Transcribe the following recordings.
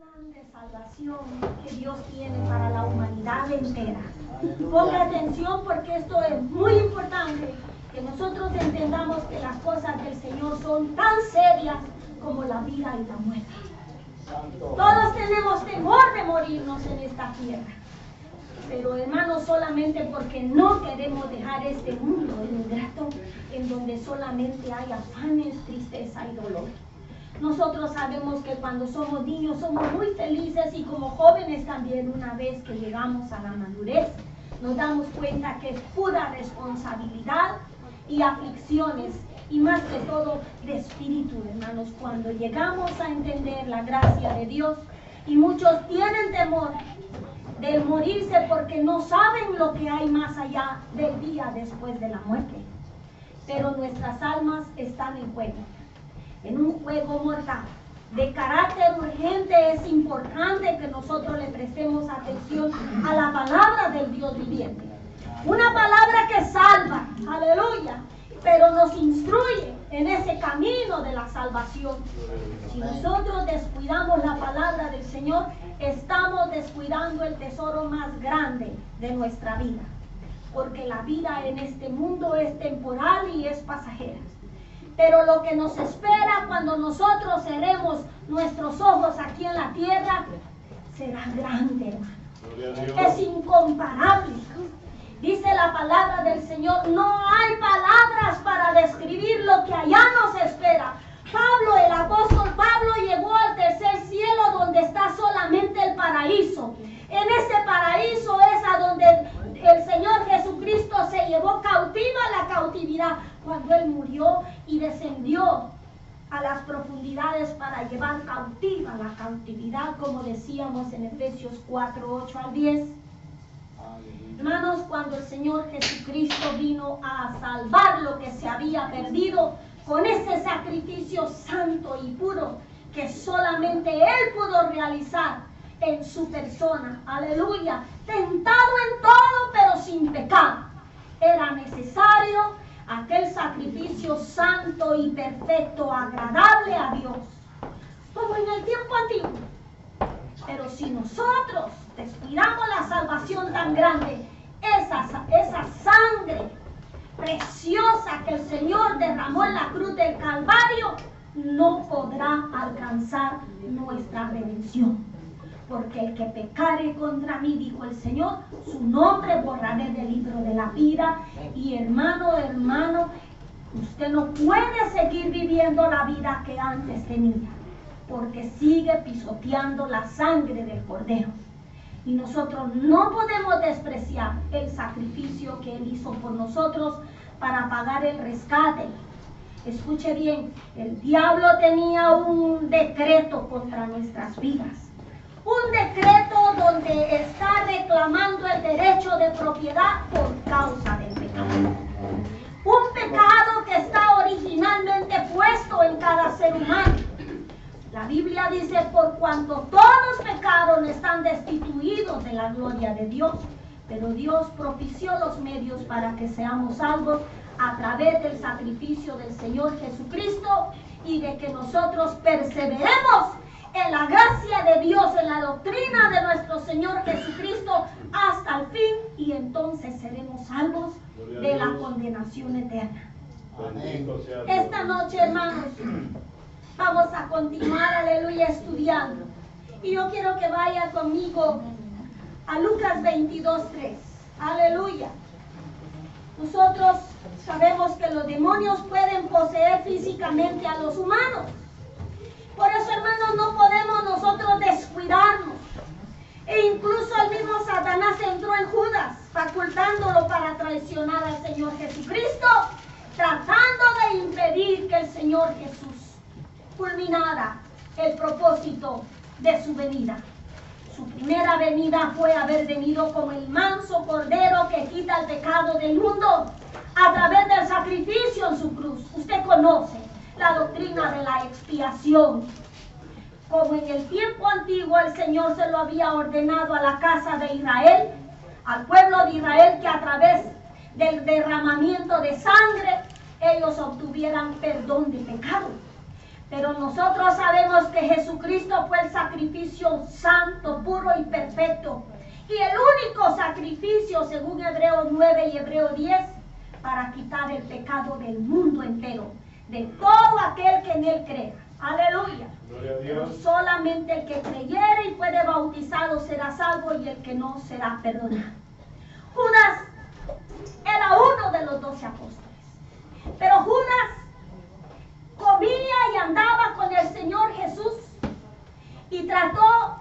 Plan de salvación que Dios tiene para la humanidad entera. Ponga atención porque esto es muy importante, que nosotros entendamos que las cosas del Señor son tan serias como la vida y la muerte. Todos tenemos temor de morirnos en esta tierra, pero hermanos, solamente porque no queremos dejar este mundo ingrato en donde solamente hay afanes, tristeza y dolor. Nosotros sabemos que cuando somos niños somos muy felices, y como jóvenes también, una vez que llegamos a la madurez, nos damos cuenta que es pura responsabilidad y aflicciones, y más que todo de espíritu, hermanos, cuando llegamos a entender la gracia de Dios. Y muchos tienen temor de morirse porque no saben lo que hay más allá del día después de la muerte. Pero nuestras almas están en juego, en un juego mortal. De carácter urgente es importante que nosotros le prestemos atención a la palabra del Dios viviente. Una palabra que salva, aleluya, pero nos instruye en ese camino de la salvación. Si nosotros descuidamos la palabra del Señor, estamos descuidando el tesoro más grande de nuestra vida. Porque la vida en este mundo es temporal y es pasajera. Pero lo que nos espera cuando nosotros cerremos nuestros ojos aquí en la tierra será grande, hermano. Es incomparable. Dice la palabra del Señor, no hay palabras para describir lo que allá nos espera. Pablo, el apóstol Pablo, llegó al tercer cielo donde está solamente el paraíso. En ese paraíso es a donde el Señor Jesucristo se llevó cautiva la cautividad cuando Él murió y descendió a las profundidades para llevar cautiva la cautividad, como decíamos en Efesios 4, 8 al 10. Hermanos, cuando el Señor Jesucristo vino a salvar lo que se había perdido con ese sacrificio santo y puro que solamente Él pudo realizar en su persona, aleluya, tentado en todo pero sin pecado, era necesario aquel sacrificio santo y perfecto, agradable a Dios, como en el tiempo antiguo. Pero si nosotros descuidamos la salvación tan grande, esa sangre preciosa que el Señor derramó en la cruz del Calvario, no podrá alcanzar nuestra redención. Porque el que pecare contra mí, dijo el Señor, su nombre borraré del libro de la vida. Y hermano, usted no puede seguir viviendo la vida que antes tenía, porque sigue pisoteando la sangre del Cordero. Y nosotros no podemos despreciar el sacrificio que Él hizo por nosotros para pagar el rescate. Escuche bien, el diablo tenía un decreto contra nuestras vidas. Un decreto donde está reclamando el derecho de propiedad por causa del pecado. Un pecado que está originalmente puesto en cada ser humano. La Biblia dice, por cuanto todos pecaron, están destituidos de la gloria de Dios. Pero Dios propició los medios para que seamos salvos a través del sacrificio del Señor Jesucristo, y de que nosotros perseveremos en la gracia de Dios, en la doctrina de nuestro Señor Jesucristo hasta el fin, y entonces seremos salvos de la condenación eterna. Esta noche, hermanos, vamos a continuar, aleluya, estudiando. Y yo quiero que vaya conmigo a Lucas 22:3. Aleluya. Nosotros sabemos que los demonios pueden poseer físicamente a los humanos. Por eso, hermanos, no podemos nosotros descuidarnos. E incluso el mismo Satanás entró en Judas, facultándolo para traicionar al Señor Jesucristo, tratando de impedir que el Señor Jesús culminara el propósito de su venida. Su primera venida fue haber venido como el manso cordero que quita el pecado del mundo a través del sacrificio en su cruz. Usted conoce la doctrina de la expiación. Como en el tiempo antiguo el Señor se lo había ordenado a la casa de Israel, al pueblo de Israel, que a través del derramamiento de sangre ellos obtuvieran perdón de pecado. Pero nosotros sabemos que Jesucristo fue el sacrificio santo, puro y perfecto. Y el único sacrificio, según Hebreos 9 y Hebreos 10, para quitar el pecado del mundo entero, de todo aquel que en él crea. Aleluya. Pero solamente el que creyere y fuere bautizado será salvo, y el que no será perdonado. Judas era uno de los 12 apóstoles. Pero Judas comía y andaba con el Señor Jesús y trató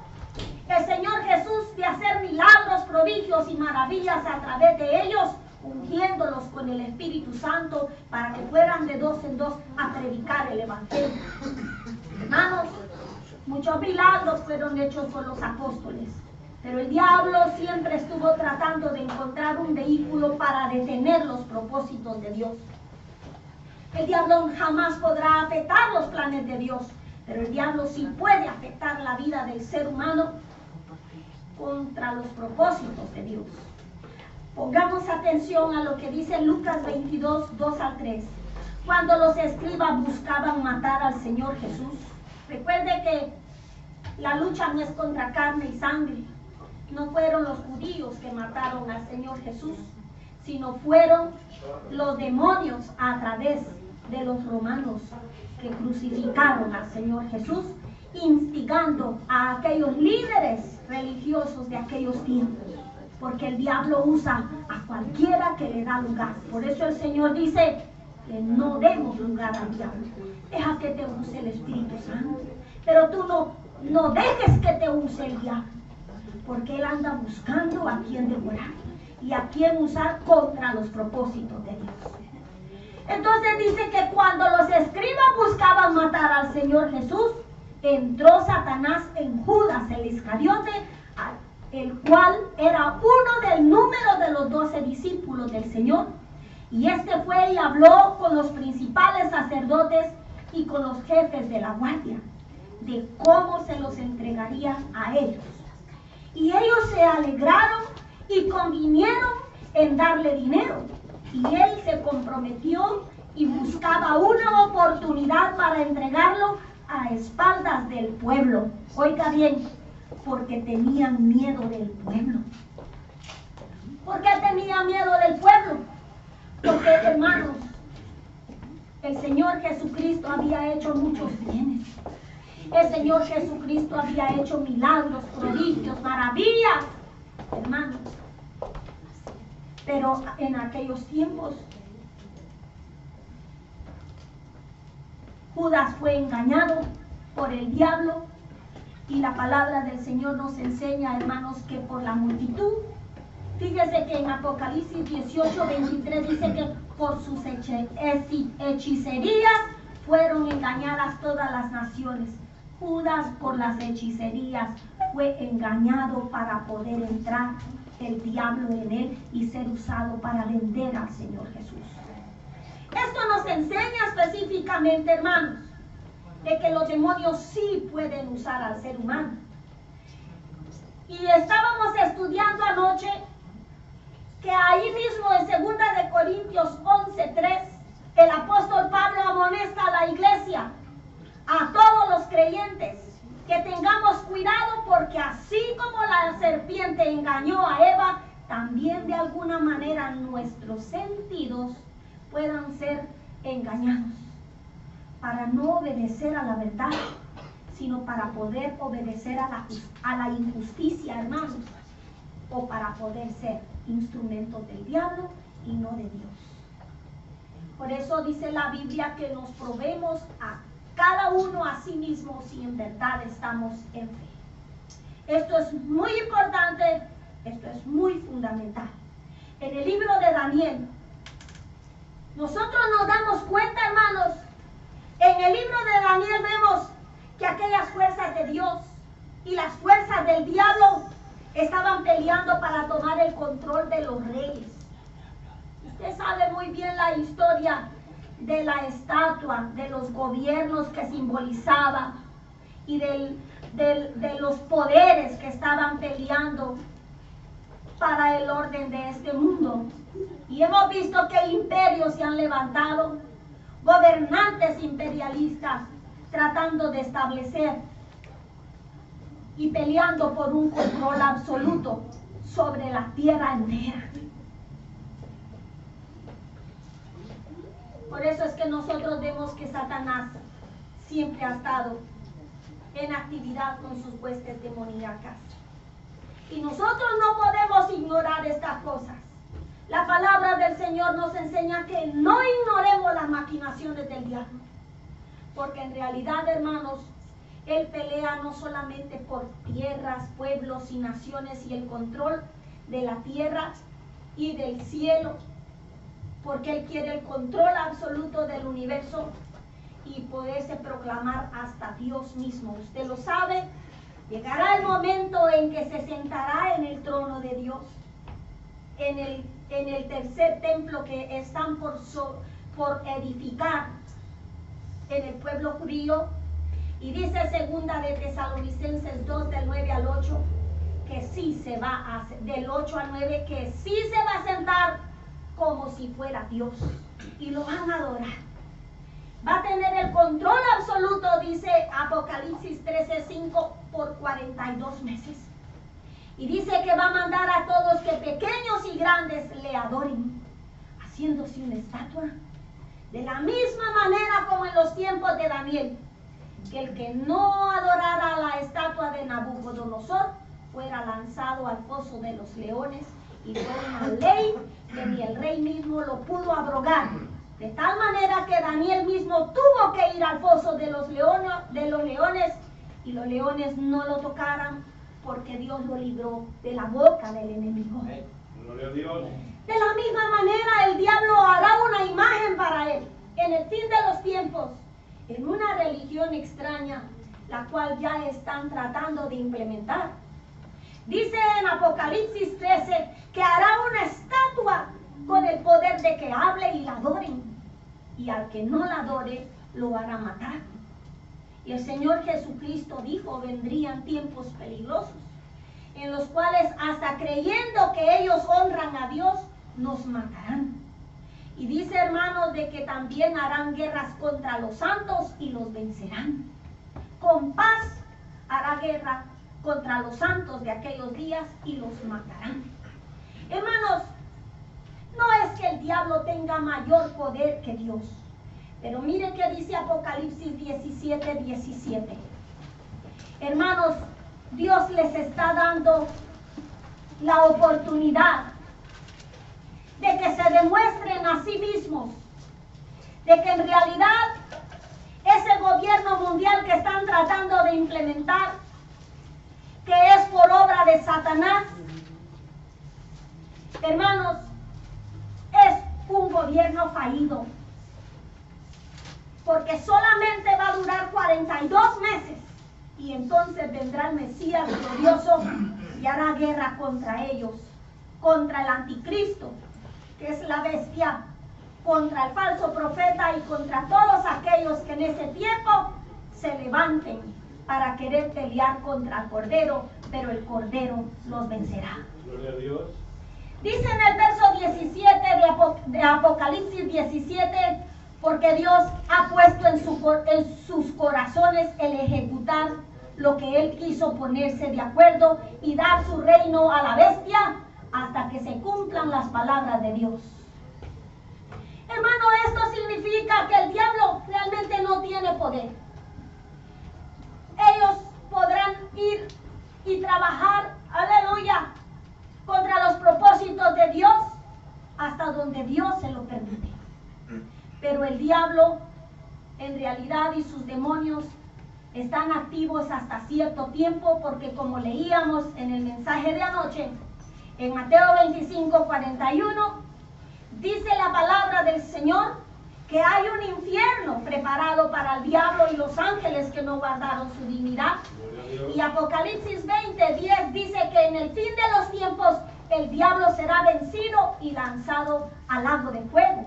el Señor Jesús de hacer milagros, prodigios y maravillas a través de ellos, ungiéndolos con el Espíritu Santo para que fueran de 2 en 2 a predicar el Evangelio. Hermanos, muchos milagros fueron hechos por los apóstoles, pero el diablo siempre estuvo tratando de encontrar un vehículo para detener los propósitos de Dios. El diablo jamás podrá afectar los planes de Dios, pero el diablo sí puede afectar la vida del ser humano contra los propósitos de Dios. Pongamos atención a lo que dice Lucas 22, 2 al 3. Cuando los escribas buscaban matar al Señor Jesús, recuerde que la lucha no es contra carne y sangre. No fueron los judíos que mataron al Señor Jesús, sino fueron los demonios a través de los romanos que crucificaron al Señor Jesús, instigando a aquellos líderes religiosos de aquellos tiempos, porque el diablo usa a cualquiera que le da lugar. Por eso el Señor dice que no demos lugar al diablo. Deja que te use el Espíritu Santo, pero tú no dejes que te use el diablo, porque él anda buscando a quien devorar y a quien usar contra los propósitos de Dios. Entonces dice que cuando los escribas buscaban matar al Señor Jesús, entró Satanás en Judas el Iscariote, el cual era uno del número de los 12 discípulos del Señor. Y este fue y habló con los principales sacerdotes y con los jefes de la guardia, de cómo se los entregaría a ellos. Y ellos se alegraron y convinieron en darle dinero. Y él se comprometió y buscaba una oportunidad para entregarlo a espaldas del pueblo. Oiga bien, porque tenían miedo del pueblo. ¿Por qué tenía miedo del pueblo? Porque, hermanos, el Señor Jesucristo había hecho muchos bienes. El Señor Jesucristo había hecho milagros, prodigios, maravillas, hermanos. Pero en aquellos tiempos, Judas fue engañado por el diablo, y la palabra del Señor nos enseña, hermanos, que por la multitud. Fíjese que en Apocalipsis 18, 23 dice que por sus hechicerías fueron engañadas todas las naciones. Judas, por las hechicerías, fue engañado para poder entrar el diablo en él y ser usado para vender al Señor Jesús. Esto nos enseña específicamente, hermanos, de que los demonios sí pueden usar al ser humano. Y estábamos estudiando anoche que ahí mismo en 2 de Corintios 11:3, el apóstol Pablo amonesta a la iglesia, a todos los creyentes, que tengamos cuidado, porque así como la serpiente engañó a Eva, también de alguna manera nuestros sentidos puedan ser engañados para no obedecer a la verdad, sino para poder obedecer a la injusticia, hermanos, o para poder ser instrumentos del diablo y no de Dios. Por eso dice la Biblia que nos probemos a cada uno a sí mismo si en verdad estamos en fe. Esto es muy importante, esto es muy fundamental. En el libro de Daniel, nosotros nos damos cuenta, hermanos, en el libro de Daniel vemos que aquellas fuerzas de Dios y las fuerzas del diablo estaban peleando para tomar el control de los reyes. Usted sabe muy bien la historia de la estatua, de los gobiernos que simbolizaba y de los poderes que estaban peleando para el orden de este mundo. Y hemos visto que imperios se han levantado, gobernantes imperialistas tratando de establecer y peleando por un control absoluto sobre la tierra entera. Por eso es que nosotros vemos que Satanás siempre ha estado en actividad con sus huestes demoníacas. Y nosotros no podemos ignorar estas cosas. La palabra del Señor nos enseña que no ignoremos las maquinaciones del diablo. Porque en realidad, hermanos, Él pelea no solamente por tierras, pueblos y naciones y el control de la tierra y del cielo, porque Él quiere el control absoluto del universo y poderse proclamar hasta Dios mismo. Usted lo sabe, llegará el momento en que se sentará en el trono de Dios, en el tercer templo que están por edificar en el pueblo judío. Y dice segunda de Tesalonicenses 2 del 9 al 8 que sí se va a, del 8 al 9, que sí se va a sentar como si fuera Dios y lo van a adorar. Va a tener el control absoluto, dice Apocalipsis 13:5, por 42 meses. Y dice que va a mandar a todos que pequeños y grandes le adoren, haciéndose una estatua. De la misma manera como en los tiempos de Daniel, que el que no adorara la estatua de Nabucodonosor fuera lanzado al foso de los leones, y fue una ley que ni el rey mismo lo pudo abrogar, de tal manera que Daniel mismo tuvo que ir al foso de los leones, y los leones no lo tocaran, porque Dios lo libró de la boca del enemigo. De la misma manera, el diablo hará una imagen para él en el fin de los tiempos, en una religión extraña, la cual ya están tratando de implementar. Dice en Apocalipsis 13 que hará una estatua con el poder de que hable y la adoren, y al que no la adore lo hará matar. Y el Señor Jesucristo dijo: vendrían tiempos peligrosos, en los cuales hasta creyendo que ellos honran a Dios, nos matarán. Y dice, hermanos, de que también harán guerras contra los santos y los vencerán. Con paz hará guerra contra los santos de aquellos días y los matarán. Hermanos, no es que el diablo tenga mayor poder que Dios, pero mire que dice Apocalipsis 17:17. Hermanos, Dios les está dando la oportunidad de que se demuestren a sí mismos de que en realidad ese gobierno mundial que están tratando de implementar, que es por obra de Satanás, hermanos, es un gobierno fallido, porque solamente va a durar 42 meses y entonces vendrá el Mesías glorioso y hará guerra contra ellos, contra el anticristo, que es la bestia, contra el falso profeta y contra todos aquellos que en ese tiempo se levanten para querer pelear contra el Cordero, pero el Cordero los vencerá. Gloria a Dios. Dice en el verso 17 de Apocalipsis 17, porque Dios ha puesto en sus corazones el ejecutar lo que Él quiso ponerse de acuerdo y dar su reino a la bestia hasta que se cumplan las palabras de Dios. Hermano, esto significa que el diablo realmente no tiene poder. Ellos podrán ir y trabajar, aleluya, contra los propósitos de Dios hasta donde Dios se lo permite. Pero el diablo, en realidad, y sus demonios están activos hasta cierto tiempo, porque como leíamos en el mensaje de anoche, en Mateo 25:41, dice la palabra del Señor que hay un infierno preparado para el diablo y los ángeles que no guardaron su dignidad. Y Apocalipsis 20:10 dice que en el fin de los tiempos el diablo será vencido y lanzado al lago de fuego.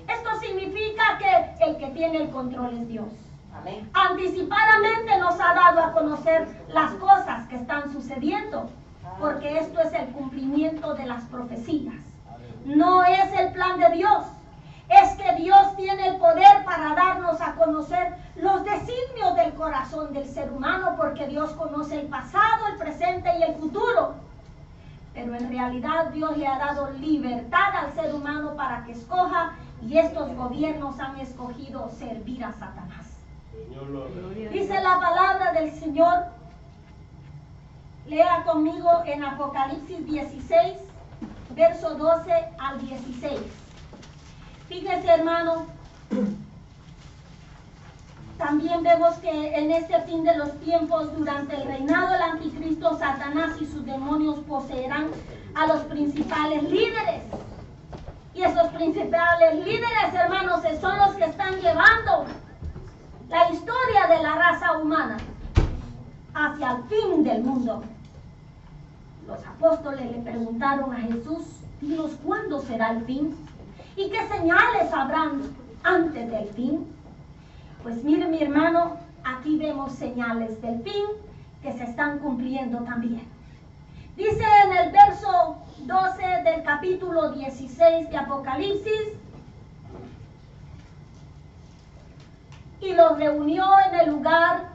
Esto significa que el que tiene el control es Dios. Amén. Anticipadamente nos ha dado a conocer las cosas que están sucediendo, porque esto es el cumplimiento de las profecías. No es el plan de Dios. es que Dios tiene el poder para darnos a conocer los designios del corazón del ser humano, porque Dios conoce el pasado, el presente y el futuro. Pero en realidad Dios le ha dado libertad al ser humano para que escoja, y estos gobiernos han escogido servir a Satanás. Dice la palabra del Señor, lea conmigo en Apocalipsis 16, verso 12 al 16. Fíjese, hermano, también vemos que en este fin de los tiempos, durante el reinado del anticristo, Satanás y sus demonios poseerán a los principales líderes. Y esos principales líderes, hermanos, son los que están llevando la historia de la raza humana hacia el fin del mundo. Los apóstoles le preguntaron a Jesús, dinos, ¿cuándo será el fin? ¿Y qué señales habrán antes del fin? Pues mire, mi hermano, aquí vemos señales del fin que se están cumpliendo también. Dice en el verso 12 del capítulo 16 de Apocalipsis, y los reunió en el lugar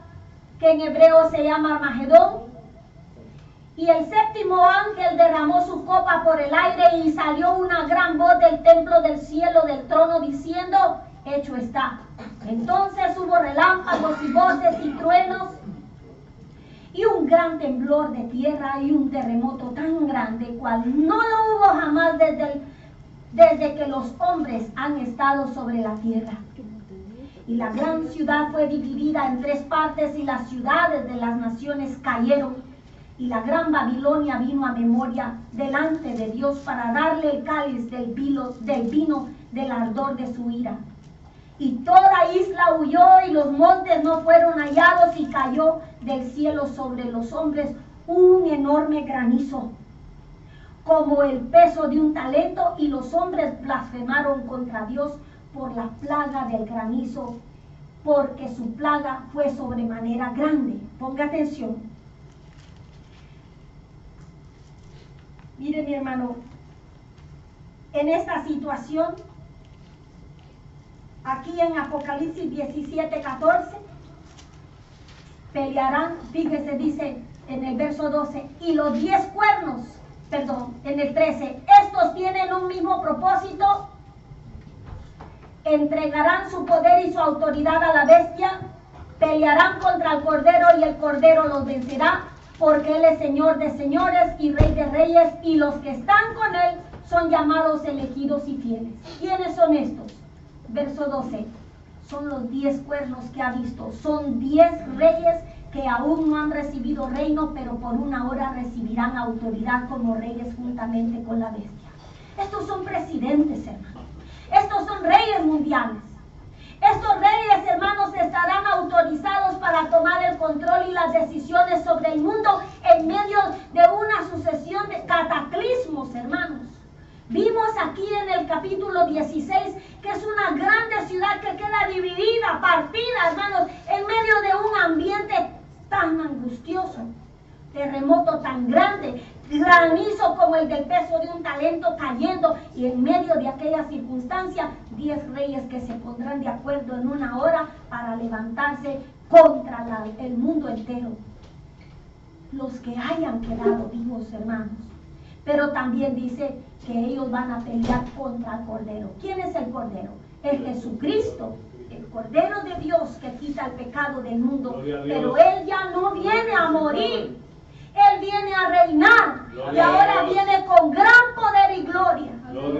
que en hebreo se llama Armagedón, y el séptimo ángel derramó su copa por el aire, y salió una gran voz del templo del cielo del trono diciendo, hecho está. Entonces hubo relámpagos y voces y truenos, y un gran temblor de tierra y un terremoto tan grande, cual no lo hubo jamás desde que los hombres han estado sobre la tierra. Y la gran ciudad fue dividida en 3 partes, y las ciudades de las naciones cayeron. Y la gran Babilonia vino a memoria delante de Dios para darle el cáliz del vino del ardor de su ira. Y toda isla huyó, y los montes no fueron hallados, y cayó del cielo sobre los hombres un enorme granizo, como el peso de un talento, y los hombres blasfemaron contra Dios por la plaga del granizo, porque su plaga fue sobremanera grande. Ponga atención. Mire, mi hermano, en esta situación, aquí en Apocalipsis 17:14, pelearán, fíjese, dice en el verso 12, y los 10 cuernos, en el 13, estos tienen un mismo propósito, entregarán su poder y su autoridad a la bestia, pelearán contra el Cordero, y el Cordero los vencerá, porque Él es Señor de señores y Rey de reyes, y los que están con Él son llamados, elegidos y fieles. ¿Quiénes son estos? Verso 12, son los 10 cuernos que ha visto, son 10 reyes que aún no han recibido reino, pero por una hora recibirán autoridad como reyes juntamente con la bestia. Estos son presidentes, hermanos, estos son reyes mundiales. Estos reyes, hermanos, estarán autorizados para tomar el control y las decisiones sobre el mundo en medio de una sucesión de cataclismos, hermanos. Vimos aquí en el capítulo 16 que es una grande ciudad que queda dividida, partida, hermanos, en medio de un ambiente tan angustioso, terremoto tan grande, granizo como el del peso de un talento cayendo, y en medio de aquella circunstancia 10 reyes que se pondrán de acuerdo en una hora para levantarse contra el mundo entero. Los que hayan quedado vivos, hermanos. Pero también dice que ellos van a pelear contra el Cordero. ¿Quién es el Cordero? El Jesucristo, el Cordero de Dios que quita el pecado del mundo. Pero Él ya no viene a morir. Él viene a reinar, y ahora viene con gran poder y gloria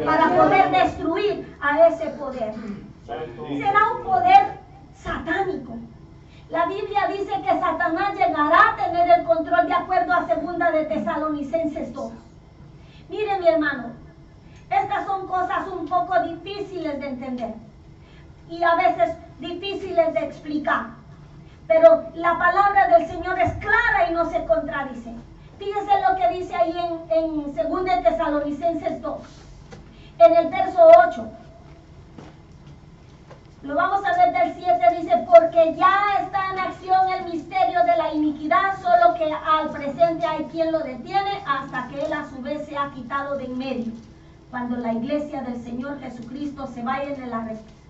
para poder destruir a ese poder. Será un poder satánico. La Biblia dice que Satanás llegará a tener el control de acuerdo a 2 de Tesalonicenses 2. Mire, mi hermano, estas son cosas un poco difíciles de entender y a veces difíciles de explicar. Pero la palabra del Señor es clara y no se contradice. Fíjese lo que dice ahí en 2 de Tesalonicenses 2, en el verso 8. Lo vamos a ver del 7, dice, porque ya está en acción el misterio de la iniquidad, solo que al presente hay quien lo detiene hasta que él a su vez se ha quitado de en medio. cuando la iglesia del Señor Jesucristo se vaya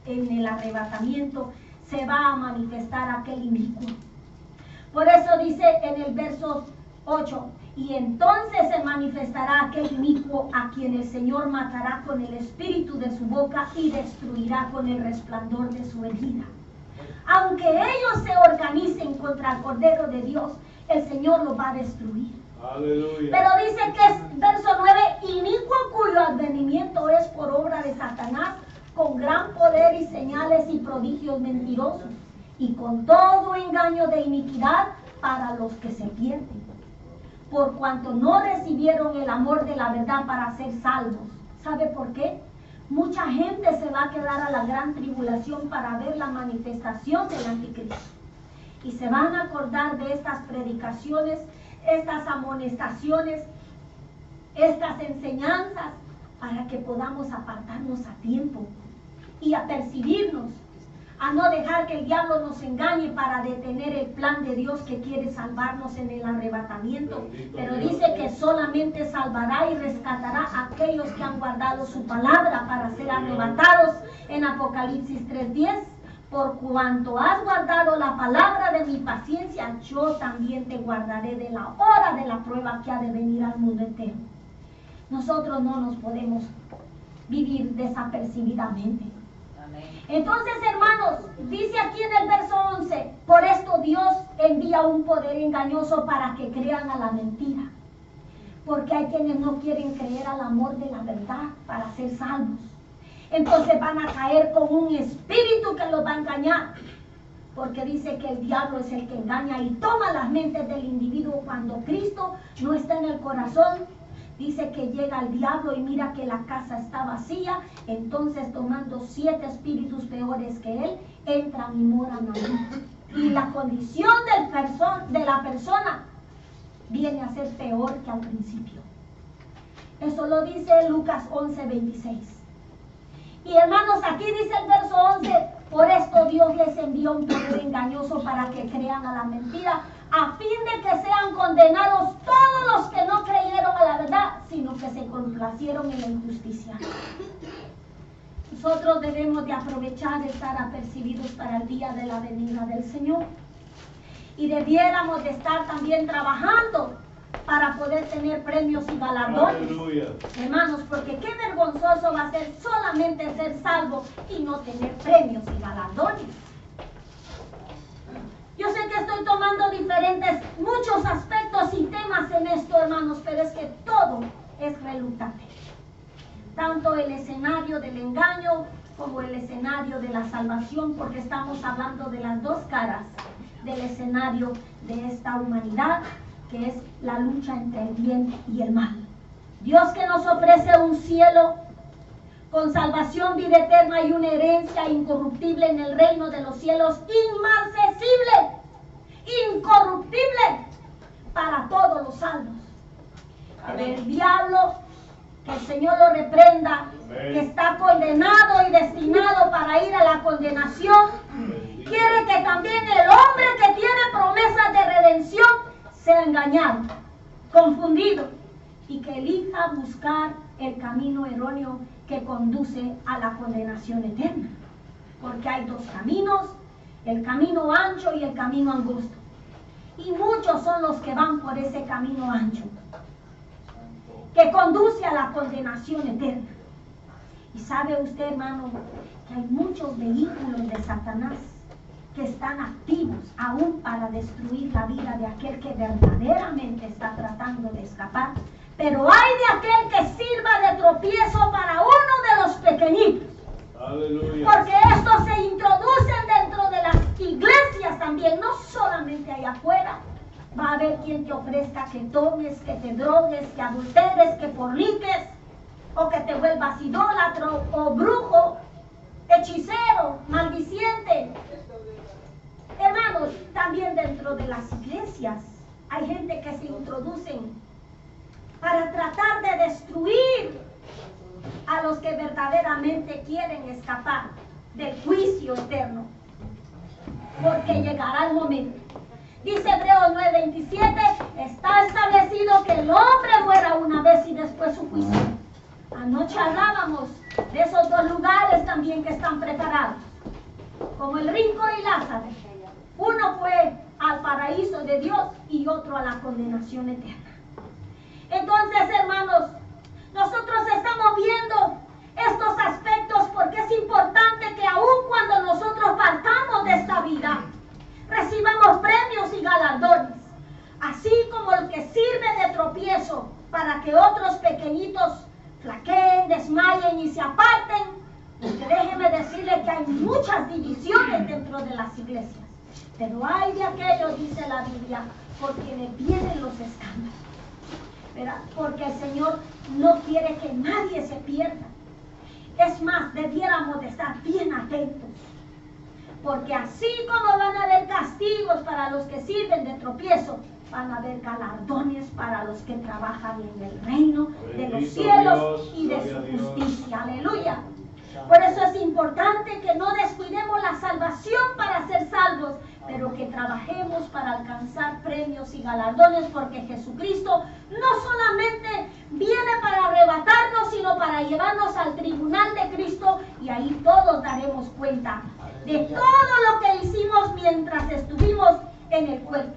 en el arrebatamiento, se va a manifestar aquel inicuo. Por eso dice en el verso 8, y entonces se manifestará aquel inicuo a quien el Señor matará con el espíritu de su boca y destruirá con el resplandor de su venida. Aunque ellos se organicen contra el Cordero de Dios, el Señor los va a destruir. Aleluya. Pero dice que es verso 9, inicuo cuyo advenimiento es por obra de Satanás, con gran poder y señales y prodigios mentirosos, y con todo engaño de iniquidad para los que se pierden, por cuanto no recibieron el amor de la verdad para ser salvos. ¿Sabe por qué? Mucha gente se va a quedar a la gran tribulación para ver la manifestación del anticristo. Y se van a acordar de estas predicaciones, estas amonestaciones, estas enseñanzas, para que podamos apartarnos a tiempo y apercibirnos, a no dejar que el diablo nos engañe para detener el plan de Dios que quiere salvarnos en el arrebatamiento. Pero dice que solamente salvará y rescatará a aquellos que han guardado su palabra para ser arrebatados en Apocalipsis 3:10. Por cuanto has guardado la palabra de mi paciencia, yo también te guardaré de la hora de la prueba que ha de venir al mundo entero. Nosotros no nos podemos vivir desapercibidamente. Entonces, hermanos, dice aquí en el verso 11, por esto Dios envía un poder engañoso para que crean a la mentira. Porque hay quienes no quieren creer al amor de la verdad para ser salvos. Entonces van a caer con un espíritu que los va a engañar. Porque dice que el diablo es el que engaña y toma las mentes del individuo cuando Cristo no está en el corazón. Dice que llega el diablo y mira que la casa está vacía, entonces tomando 7 espíritus peores que él, entran y moran ahí. Y la condición de la persona viene a ser peor que al principio. Eso lo dice Lucas 11:26. Y hermanos, aquí dice el verso 11, por esto Dios les envió un poder engañoso para que crean a la mentira, a fin de que sean condenados todos los que no creyeron a la verdad, sino que se complacieron en la injusticia. Nosotros debemos de aprovechar de estar apercibidos para el día de la venida del Señor. Y debiéramos de estar también trabajando para poder tener premios y galardones. Aleluya. Hermanos, porque qué vergonzoso va a ser solamente ser salvo y no tener premios y galardones. Yo sé que estoy tomando muchos aspectos y temas en esto, hermanos, pero es que todo es reluctante. Tanto el escenario del engaño como el escenario de la salvación, porque estamos hablando de las dos caras del escenario de esta humanidad, que es la lucha entre el bien y el mal. Dios que nos ofrece un cielo con salvación, vida eterna y una herencia incorruptible en el reino de los cielos, inmarcesible, incorruptible para todos los salvos. Pero el diablo, que el Señor lo reprenda, que está condenado y destinado para ir a la condenación, quiere que también el hombre que tiene promesas de redención sea engañado, confundido, y que elija buscar el camino erróneo que conduce a la condenación eterna. Porque hay dos caminos, el camino ancho y el camino angosto. Y muchos son los que van por ese camino ancho, que conduce a la condenación eterna. Y sabe usted, hermano, que hay muchos vehículos de Satanás que están activos aún para destruir la vida de aquel que verdaderamente está tratando de escapar. Pero hay de aquel que sirva de tropiezo para uno de los pequeñitos. Aleluya. Porque estos se introducen dentro de las iglesias también, no solamente allá afuera. Va a haber quien te ofrezca que tomes, que te drogues, que adulteres, que forniques, o que te vuelvas idólatra o brujo, hechicero, maldiciente. Hermanos, también dentro de las iglesias hay gente que se introducen para tratar de destruir a los que verdaderamente quieren escapar del juicio eterno. Porque llegará el momento. Dice Hebreos 9:27, está establecido que el hombre muera una vez y después su juicio. Anoche hablábamos de esos dos lugares también que están preparados, como el rico y Lázaro. Uno fue al paraíso de Dios y otro a la condenación eterna. Entonces, hermanos, nosotros estamos viendo estos aspectos porque es importante que aun cuando nosotros partamos de esta vida, recibamos premios y galardones, así como el que sirve de tropiezo para que otros pequeñitos flaqueen, desmayen y se aparten. Porque déjeme decirle que hay muchas divisiones dentro de las iglesias, pero hay de aquellos, dice la Biblia, por quienes vienen los escándalos, ¿verdad? Porque el Señor no quiere que nadie se pierda. Es más, debiéramos de estar bien atentos, porque así como van a haber castigos para los que sirven de tropiezo, van a haber galardones para los que trabajan en el reino de los cielos y de su justicia. Aleluya. Por eso es importante que no descuidemos la salvación para ser salvos, pero que trabajemos para alcanzar premios y galardones, porque Jesucristo no solamente viene para arrebatarnos, sino para llevarnos al tribunal de Cristo, y ahí todos daremos cuenta de todo lo que hicimos mientras estuvimos en el cuerpo,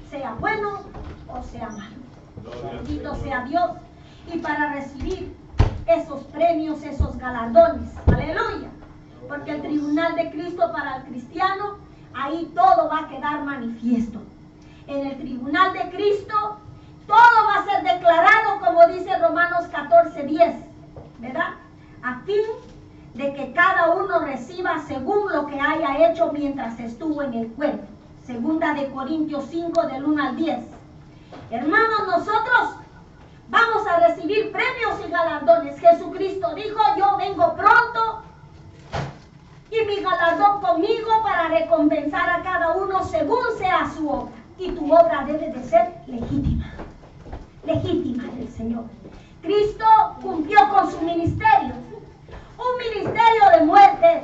sea bueno o sea malo. Bendito sea Dios. Y para recibir esos premios, esos galardones, aleluya, porque el tribunal de Cristo para el cristiano, ahí todo va a quedar manifiesto. En el tribunal de Cristo todo va a ser declarado, como dice Romanos 14:10, ¿verdad? A fin de que cada uno reciba según lo que haya hecho mientras estuvo en el cuerpo. Segunda de Corintios 5, del 1 al 10. Hermanos, nosotros vamos a recibir premios y galardones. Jesucristo dijo: yo vengo pronto y mi galardón conmigo para recompensar a cada uno según sea su obra. Y tu obra debe de ser legítima. Legítima del Señor. Cristo cumplió con su ministerio. Un ministerio de muerte.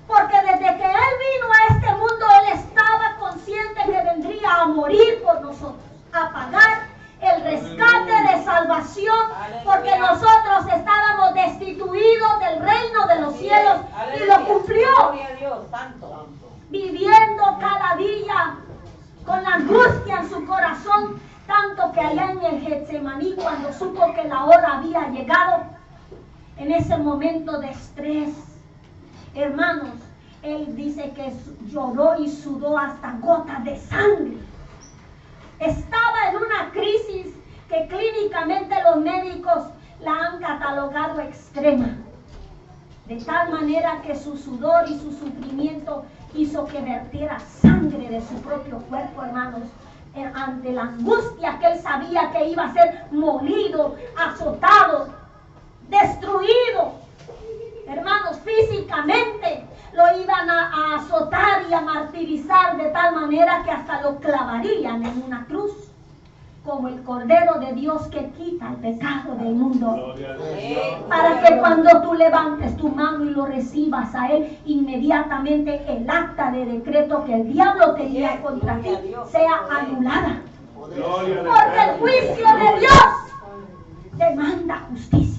Porque desde que Él vino a este mundo, Él estaba consciente que vendría a morir por nosotros, a pagar el rescate de salvación, porque nosotros estábamos destituidos del reino de los cielos, y lo cumplió, viviendo cada día con la angustia en su corazón, tanto que allá en el Getsemaní, cuando supo que la hora había llegado, en ese momento de estrés, hermanos, Él dice que lloró y sudó hasta gotas de sangre. Estaba en una crisis que clínicamente los médicos la han catalogado extrema. De tal manera que su sudor y su sufrimiento hizo que vertiera sangre de su propio cuerpo, hermanos, ante la angustia que Él sabía que iba a ser molido, azotado, destruido. Hermanos, físicamente lo iban a azotar y a martirizar de tal manera que hasta lo clavarían en una cruz, como el Cordero de Dios que quita el pecado del mundo. Para que cuando tú levantes tu mano y lo recibas a Él, inmediatamente el acta de decreto que el diablo tenía contra ti sea anulada. Porque el juicio de Dios demanda justicia.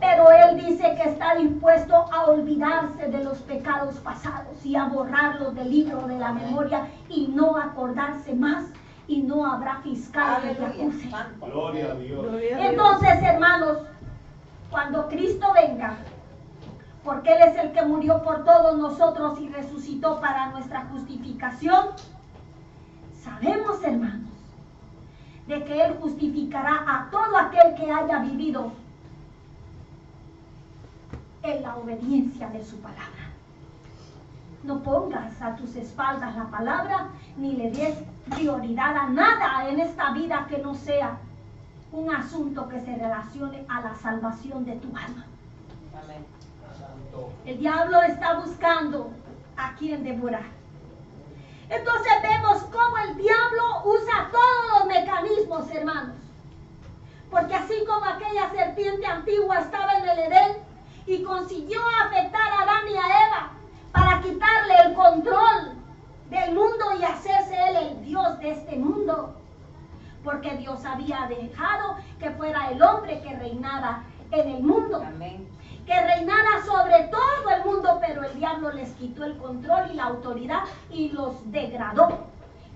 Pero Él dice que está dispuesto a olvidarse de los pecados pasados y a borrarlos del libro de la memoria y no acordarse más, y no habrá fiscal que te acuse. Gloria a Dios. Entonces, hermanos, cuando Cristo venga, porque Él es el que murió por todos nosotros y resucitó para nuestra justificación, sabemos, hermanos, de que Él justificará a todo aquel que haya vivido en la obediencia de su palabra. No pongas a tus espaldas la palabra, ni le des prioridad a nada en esta vida que no sea un asunto que se relacione a la salvación de tu alma. Amén. El diablo está buscando a quien devorar. Entonces vemos cómo el diablo usa todos los mecanismos, hermanos. Porque así como aquella serpiente antigua estaba en el Edén y consiguió afectar a Adán y a Eva para quitarle el control del mundo y hacerse él el Dios de este mundo, porque Dios había dejado que fuera el hombre que reinara en el mundo. Amén. Que reinara sobre todo el mundo, pero el diablo les quitó el control y la autoridad y los degradó.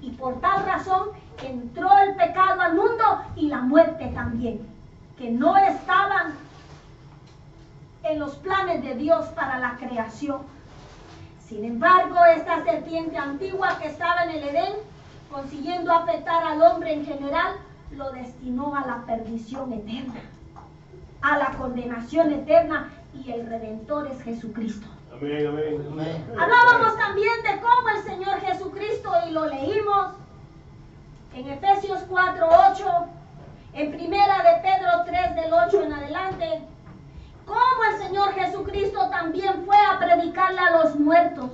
Y por tal razón entró el pecado al mundo y la muerte también, que no estaban en los planes de Dios para la creación. Sin embargo, esta serpiente antigua que estaba en el Edén, consiguiendo afectar al hombre en general, lo destinó a la perdición eterna, a la condenación eterna, y el Redentor es Jesucristo. Amén, amén, amén. Hablábamos también de cómo el Señor Jesucristo, y lo leímos en Efesios 4:8, en Primera de Pedro 3 del 8 en adelante, cómo el Señor Jesucristo también fue a predicarle a los muertos.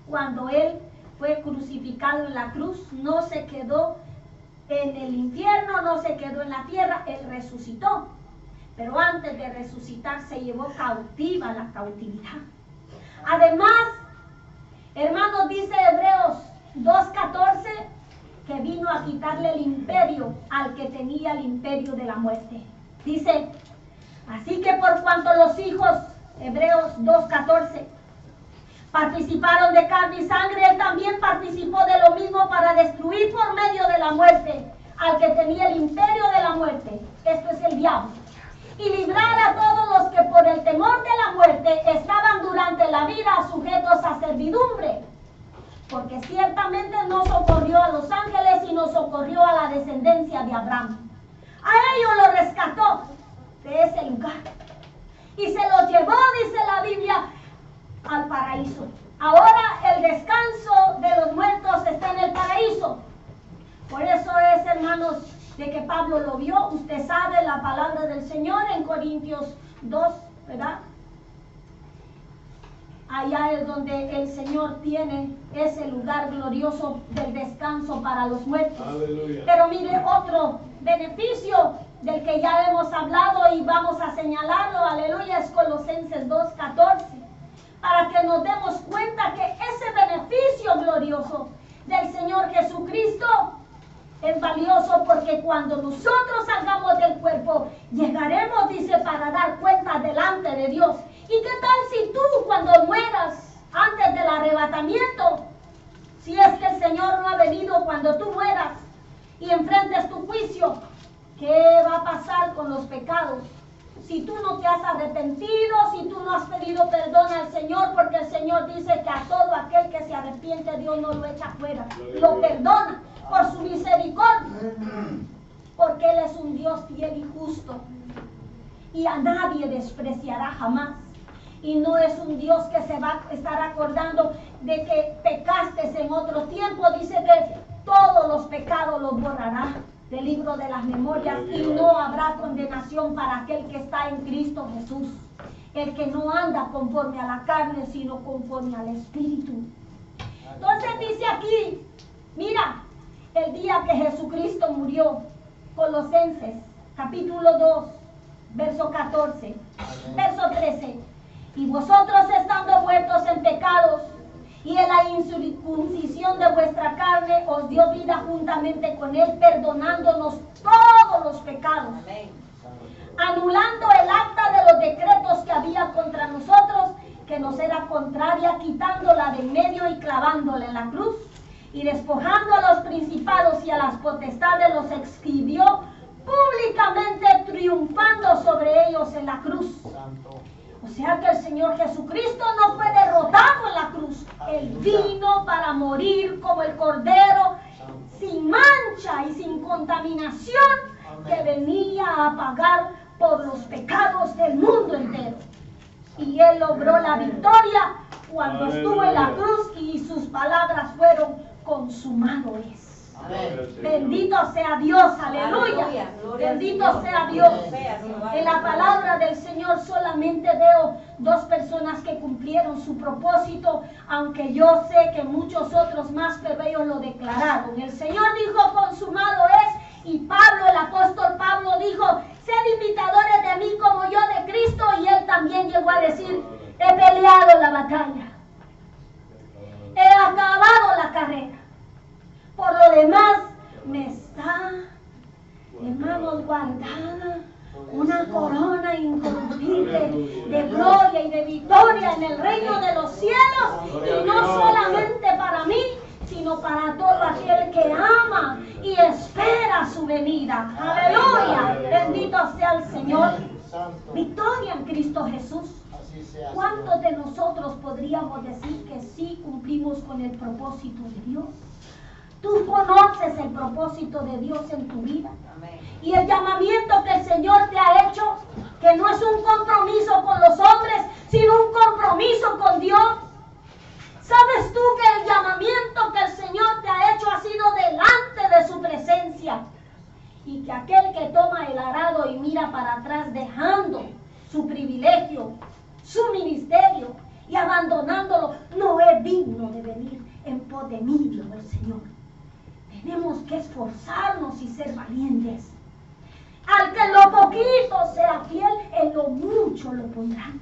Cuando Él fue crucificado en la cruz, no se quedó en el infierno, no se quedó en la tierra, Él resucitó. Pero antes de resucitar se llevó cautiva la cautividad. Además, hermanos, dice Hebreos 2:14, que vino a quitarle el imperio al que tenía el imperio de la muerte. Dice, así que por cuanto los hijos, Hebreos 2:14, participaron de carne y sangre, Él también participó de lo mismo para destruir por medio de la muerte al que tenía el imperio de la muerte. Esto es el diablo. Y librar a todos los que por el temor de la muerte estaban durante la vida sujetos a servidumbre. Porque ciertamente no socorrió a los ángeles, sino socorrió a la descendencia de Abraham. A ellos lo rescató de ese lugar. Y se los llevó, dice la Biblia, al paraíso. Ahora el descanso de los muertos está en el paraíso. Por eso es, hermanos, de que Pablo lo vio. Usted sabe la palabra del Señor en Corintios 2, ¿verdad? Allá es donde el Señor tiene ese lugar glorioso del descanso para los muertos. Aleluya. Pero mire, otro beneficio del que ya hemos hablado y vamos a señalarlo, aleluya, es Colosenses 2:14, para que nos demos cuenta que ese beneficio glorioso del Señor Jesucristo es valioso, porque cuando nosotros salgamos del cuerpo, llegaremos, dice, para dar cuenta delante de Dios. ¿Y qué tal si tú, cuando mueras, antes del arrebatamiento, si es que el Señor no ha venido, cuando tú mueras y enfrentes tu juicio, qué va a pasar con los pecados? Si tú no te has arrepentido, si tú no has pedido perdón al Señor, porque el Señor dice que a todo aquel que se arrepiente, Dios no lo echa fuera, lo perdona por su misericordia, porque Él es un Dios fiel y justo, y a nadie despreciará jamás. Y no es un Dios que se va a estar acordando de que pecaste en otro tiempo. Dice que todos los pecados los borrará del libro de las memorias, y no habrá condenación para aquel que está en Cristo Jesús, el que no anda conforme a la carne, sino conforme al Espíritu. Entonces dice aquí, mira, el día que Jesucristo murió, Colosenses capítulo 2, verso 14, verso 13, y vosotros estando muertos en pecados y en la incircuncisión de vuestra carne, os dio vida juntamente con Él, perdonándonos todos los pecados, anulando el acta de los decretos que había contra nosotros, que nos era contraria, quitándola de en medio y clavándola en la cruz, y despojando a los principados y a las potestades, los exhibió públicamente, triunfando sobre ellos en la cruz. O sea que el Señor Jesucristo no fue derrotado en la cruz. Él vino para morir como el Cordero, sin mancha y sin contaminación, que venía a pagar por los pecados del mundo entero. Y Él logró la victoria cuando estuvo en la cruz, y sus palabras fueron: consumado es. Bendito sea Dios, aleluya. Bendito sea Dios. En la palabra del Señor solamente veo dos personas que cumplieron su propósito, aunque yo sé que muchos otros más, pero ellos lo declararon. El Señor dijo: consumado es. Y Pablo, el apóstol Pablo, dijo: sed imitadores de mí como yo de Cristo. Y él también llegó a decir: he peleado la batalla, he acabado la carrera. Por lo demás, me está, hermanos, guardada una corona incorruptible de gloria y de victoria en el reino de los cielos, y no solamente para mí, sino para todo aquel que ama y espera su venida. Aleluya, bendito sea el Señor. Victoria en Cristo Jesús. ¿Cuántos de nosotros podríamos decir que sí cumplimos con el propósito de Dios? Tú conoces el propósito de Dios en tu vida. Y el llamamiento que el Señor te ha hecho, que no es un compromiso con los hombres, sino un compromiso con Dios. ¿Sabes tú que el llamamiento que el Señor te ha hecho ha sido delante de su presencia? Y que aquel que toma el arado y mira para atrás dejando su privilegio, su ministerio y abandonándolo, no es digno de venir en pos de mí, dijo el Señor. Tenemos que esforzarnos y ser valientes. Al que en lo poquito sea fiel, en lo mucho lo pondrán.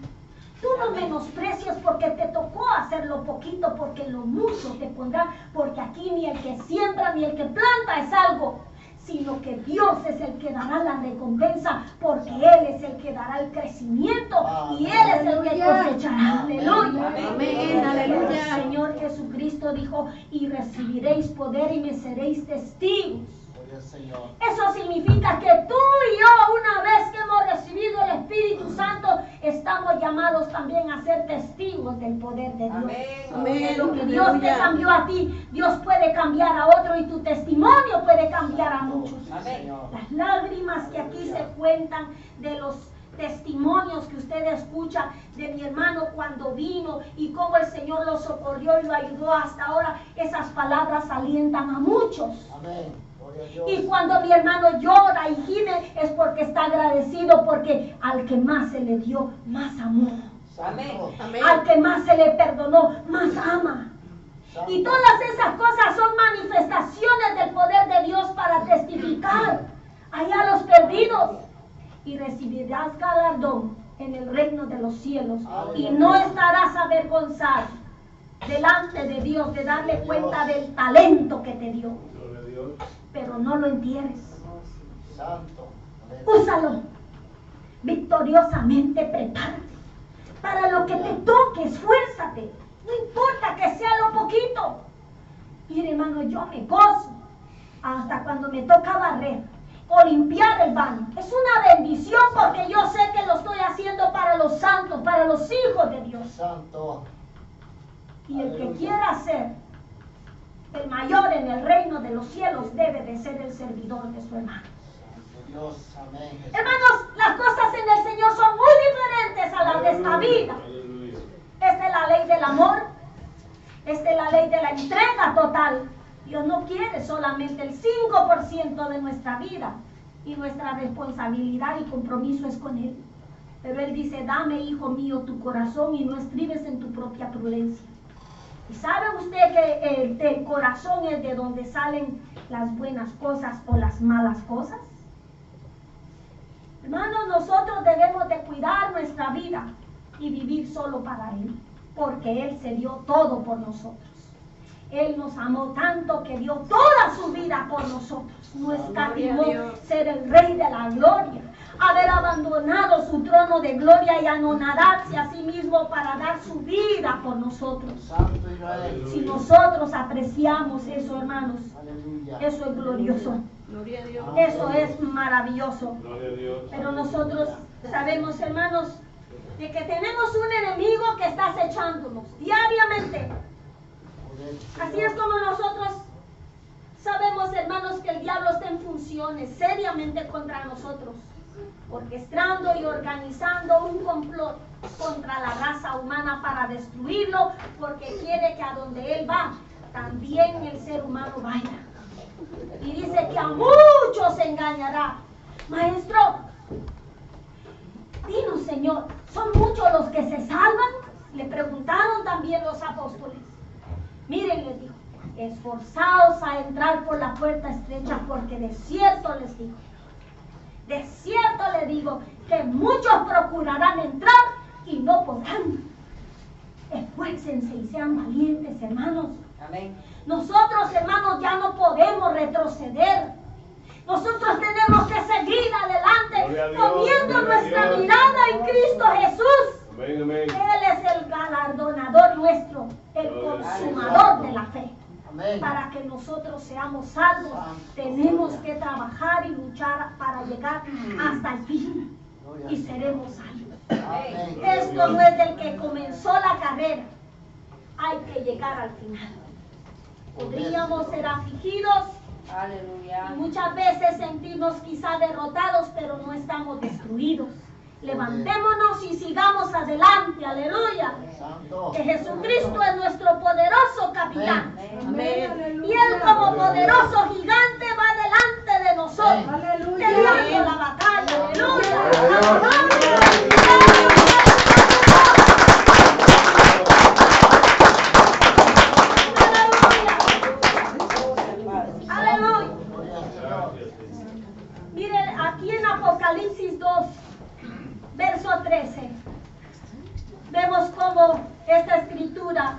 Tú no menosprecies porque te tocó hacer lo poquito, porque en lo mucho te pondrán, porque aquí ni el que siembra ni el que planta es algo, sino que Dios es el que dará la recompensa, porque Él es el que dará el crecimiento y Él es el que cosechará. Aleluya. Amén. Aleluya. El Señor Jesucristo dijo, y recibiréis poder y me seréis testigos. Eso significa que tú y yo, una vez que hemos recibido el Espíritu Santo, estamos llamados también a ser testigos del poder de Dios. Amén. Lo que Dios te cambió a ti, Dios puede cambiar a otro, y tu testimonio puede cambiar a muchos. Amén. Las lágrimas que aquí se cuentan de los testimonios que usted escucha de mi hermano cuando vino y cómo el Señor lo socorrió y lo ayudó hasta ahora, esas palabras alientan a muchos. Amén. Y cuando mi hermano llora y gime, es porque está agradecido, porque al que más se le dio, más amó. Amén. Al que más se le perdonó, más ama. Y todas esas cosas son manifestaciones del poder de Dios para testificar allá a los perdidos. Y recibirás galardón en el reino de los cielos. Y no estarás avergonzado delante de Dios de darle cuenta del talento que te dio. Pero no lo entierres. Úsalo victoriosamente, prepárate para lo que te toque, esfuérzate, no importa que sea lo poquito. Mire, hermano, yo me gozo hasta cuando me toca barrer o limpiar el baño. Es una bendición porque yo sé que lo estoy haciendo para los santos, para los hijos de Dios. Y el que quiera ser el mayor en el reino de los cielos debe de ser el servidor de su hermano. Hermanos, las cosas en el Señor son muy diferentes a las de esta vida. Esta es la ley del amor. Esta es la ley de la entrega total. Dios no quiere solamente el 5% de nuestra vida, y nuestra responsabilidad y compromiso es con Él. Pero Él dice, dame, hijo mío, tu corazón y no estribes en tu propia prudencia. ¿Y sabe usted que el corazón es de donde salen las buenas cosas o las malas cosas? Hermanos, nosotros debemos de cuidar nuestra vida y vivir solo para Él, porque Él se dio todo por nosotros. Él nos amó tanto que dio toda su vida por nosotros. No escatimó ser el Rey de la gloria, haber abandonado su trono de gloria y anonarse a sí mismo para dar su vida por nosotros. Si nosotros apreciamos eso, hermanos, eso es glorioso. Eso es maravilloso. Pero nosotros sabemos, hermanos, de que tenemos un enemigo que está acechándonos diariamente. Así es como nosotros sabemos, hermanos, que el diablo está en funciones seriamente contra nosotros, orquestando y organizando un complot contra la raza humana para destruirlo, porque quiere que a donde él va, también el ser humano vaya. Y dice que a muchos se engañará. Maestro, dinos, Señor, ¿son muchos los que se salvan? Le preguntaron también los apóstoles. Miren, les dijo, esforzaos a entrar por la puerta estrecha, porque de cierto les digo, que muchos procurarán entrar y no podrán. Esfuércense y sean valientes, hermanos. Amén. Nosotros, hermanos, ya no podemos retroceder. Nosotros tenemos que seguir adelante Gloria a Dios, poniendo gloria a nuestra Dios. mirada en Cristo Jesús. Amén, amén. Él es el galardonador nuestro, el consumador de la fe. Amén. Para que nosotros seamos salvos, tenemos que trabajar y luchar para llegar hasta el fin y seremos salvos. Amén. Esto no es del que comenzó la carrera, hay que llegar al final. Podríamos ser afligidos y Aleluya. muchas veces sentirnos quizá derrotados, pero no estamos destruidos. Levantémonos y sigamos adelante, aleluya. Santo. Que Jesucristo es nuestro poderoso capitán. Amén. Y Él como poderoso gigante va delante de nosotros, Aleluya. peleando la batalla, aleluya. Aleluya. Gloria a Dios. Miren, aquí en Apocalipsis 2, verso 13, vemos cómo esta escritura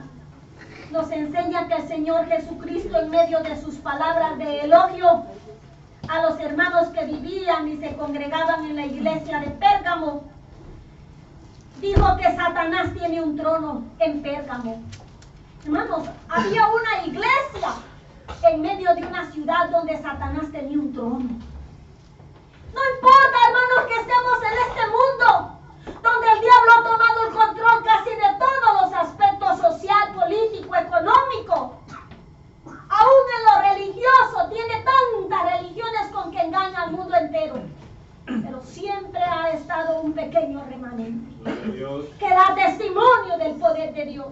nos enseña que el Señor Jesucristo, en medio de sus palabras de elogio a los hermanos que vivían y se congregaban en la iglesia de Pérgamo, dijo que Satanás tiene un trono en Pérgamo. Hermanos, había una iglesia en medio de una ciudad donde Satanás tenía un trono. No importa, hermanos, que estemos en este mundo donde el diablo ha tomado el control casi de todos los aspectos social, político, económico. Aún en lo religioso, tiene tantas religiones con que engaña al mundo entero. Pero siempre ha estado un pequeño remanente Gloria a Dios. que da testimonio del poder de Dios.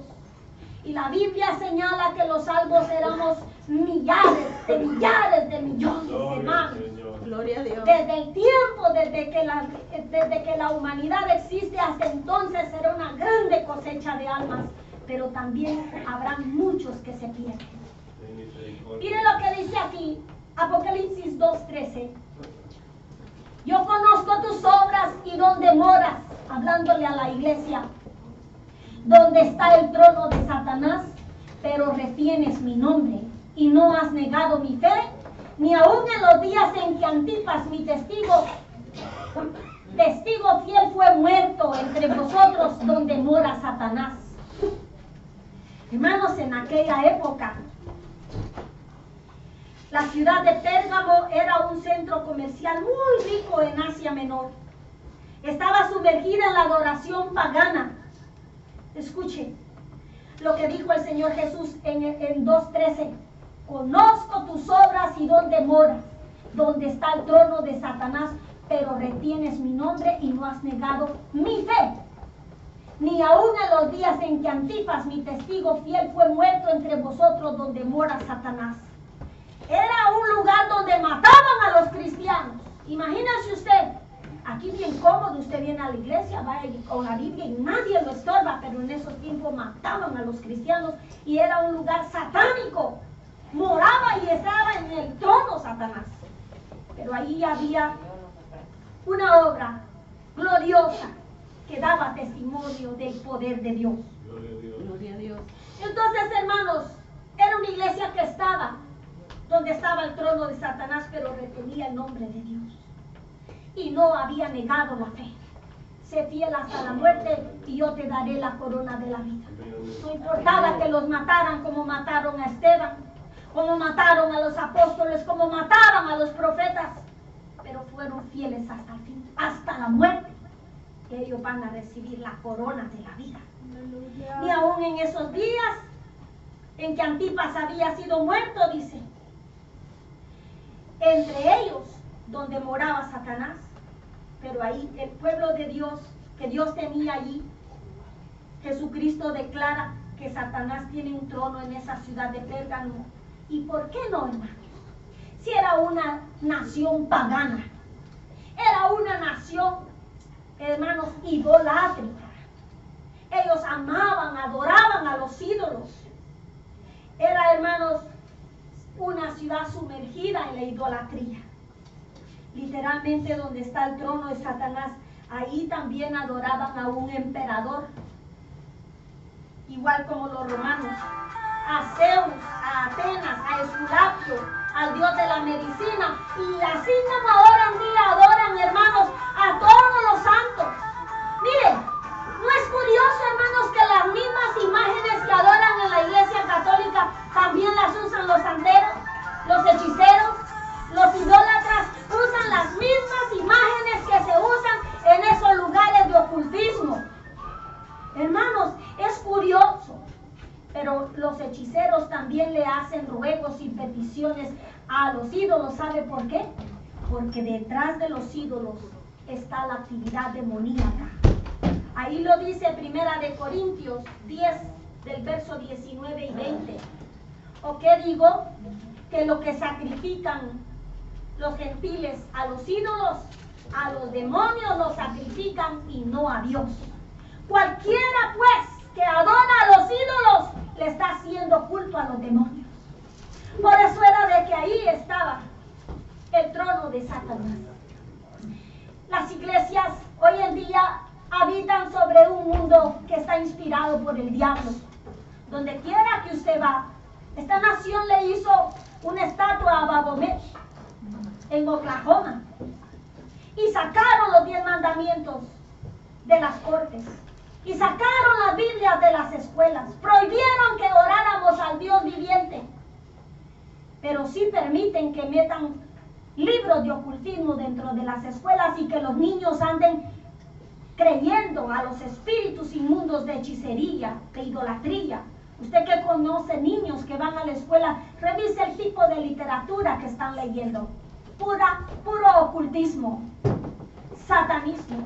Y la Biblia señala que los salvos éramos millares de millones, Gloria al hermanos. Señor. Gloria a Dios. Desde el tiempo, desde que la humanidad existe hasta entonces, será una grande cosecha de almas, pero también habrá muchos que se pierden. Ten misericordia. Miren lo que dice aquí, Apocalipsis 2:13. Yo conozco tus obras y dónde moras, hablándole a la iglesia, donde está el trono de Satanás, pero retienes mi nombre y no has negado mi fe, ni aun en los días en que Antipas, mi testigo fiel, fue muerto entre vosotros, donde mora Satanás. Hermanos, en aquella época, la ciudad de Pérgamo era un centro comercial muy rico en Asia Menor. Estaba sumergida en la adoración pagana. Escuchen lo que dijo el Señor Jesús en 2:13. Conozco tus obras y dónde moras, donde está el trono de Satanás, pero retienes mi nombre y no has negado mi fe. Ni aun en los días en que Antipas, mi testigo fiel, fue muerto entre vosotros, donde mora Satanás. Era un lugar donde mataban a los cristianos. Imagínese usted, aquí bien cómodo, usted viene a la iglesia, va con la Biblia y nadie lo estorba, pero en esos tiempos mataban a los cristianos y era un lugar satánico. Moraba y estaba en el trono Satanás. Pero ahí había una obra gloriosa que daba testimonio del poder de Dios. Gloria a Dios. Gloria a Dios. Entonces, hermanos, era una iglesia que estaba donde estaba el trono de Satanás, pero retenía el nombre de Dios y no había negado la fe. Sé fiel hasta la muerte y yo te daré la corona de la vida. No importaba que los mataran como mataron a Esteban, como mataron a los apóstoles, como mataban a los profetas, pero fueron fieles hasta el fin, hasta la muerte. Ellos van a recibir la corona de la vida. Y aún en esos días en que Antipas había sido muerto, dice, entre ellos donde moraba Satanás, pero ahí el pueblo de Dios, que Dios tenía allí, Jesucristo declara que Satanás tiene un trono en esa ciudad de Pérgamo. ¿Y por qué no, hermanos? Si era una nación pagana, era una nación, hermanos, idolátrica. Ellos amaban, adoraban a los ídolos. Era, hermanos, una ciudad sumergida en la idolatría. Literalmente donde está el trono de Satanás, ahí también adoraban a un emperador, igual como los romanos, a Zeus, a Atenas, a Esculapio, al dios de la medicina, y así como ahora en día adoran, hermanos, porque detrás de los ídolos está la actividad demoníaca. Ahí lo dice Primera de Corintios 10, del verso 19 y 20. ¿O qué digo? Que lo que sacrifican los gentiles a los ídolos, a los demonios los sacrifican y no a Dios. Cualquiera pues que adora a los ídolos le está haciendo culto a los demonios. Por eso era de que ahí estaba el trono de Satanás. Las iglesias hoy en día habitan sobre un mundo que está inspirado por el diablo. Donde quiera que usted va, esta nación le hizo una estatua a Baphomet en Oklahoma y sacaron los 10 mandamientos de las cortes y sacaron las Biblias de las escuelas, prohibieron que oráramos al Dios viviente, pero sí permiten que metan libros de ocultismo dentro de las escuelas y que los niños anden creyendo a los espíritus inmundos de hechicería, de idolatría. Usted que conoce niños que van a la escuela, revise el tipo de literatura que están leyendo. Puro ocultismo, satanismo.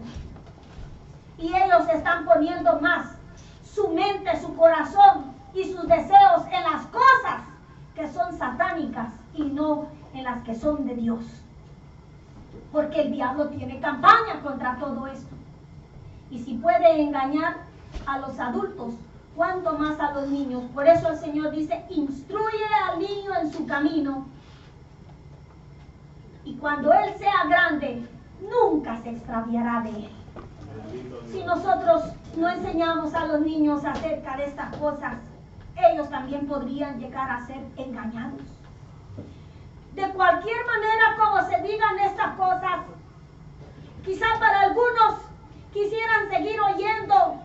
Y ellos están poniendo más su mente, su corazón y sus deseos en las cosas que son satánicas y no en las que son de Dios. Porque el diablo tiene campaña contra todo esto. Y si puede engañar a los adultos, cuánto más a los niños. Por eso el Señor dice, instruye al niño en su camino. Y cuando él sea grande, nunca se extraviará de él. Si nosotros no enseñamos a los niños acerca de estas cosas, ellos también podrían llegar a ser engañados. De cualquier manera como se digan estas cosas, quizá para algunos quisieran seguir oyendo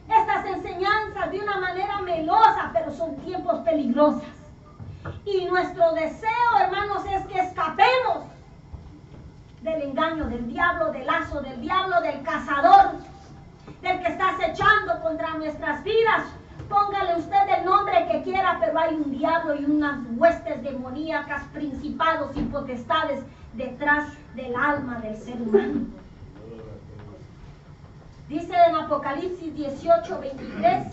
estas enseñanzas de una manera melosa, pero son tiempos peligrosos. Y nuestro deseo, hermanos, es que escapemos del engaño del diablo, del lazo del diablo, del cazador, del que está acechando contra nuestras vidas. Póngale usted el nombre que quiera, pero hay un diablo y unas huestes demoníacas, principados y potestades detrás del alma del ser humano. Dice en Apocalipsis 18:23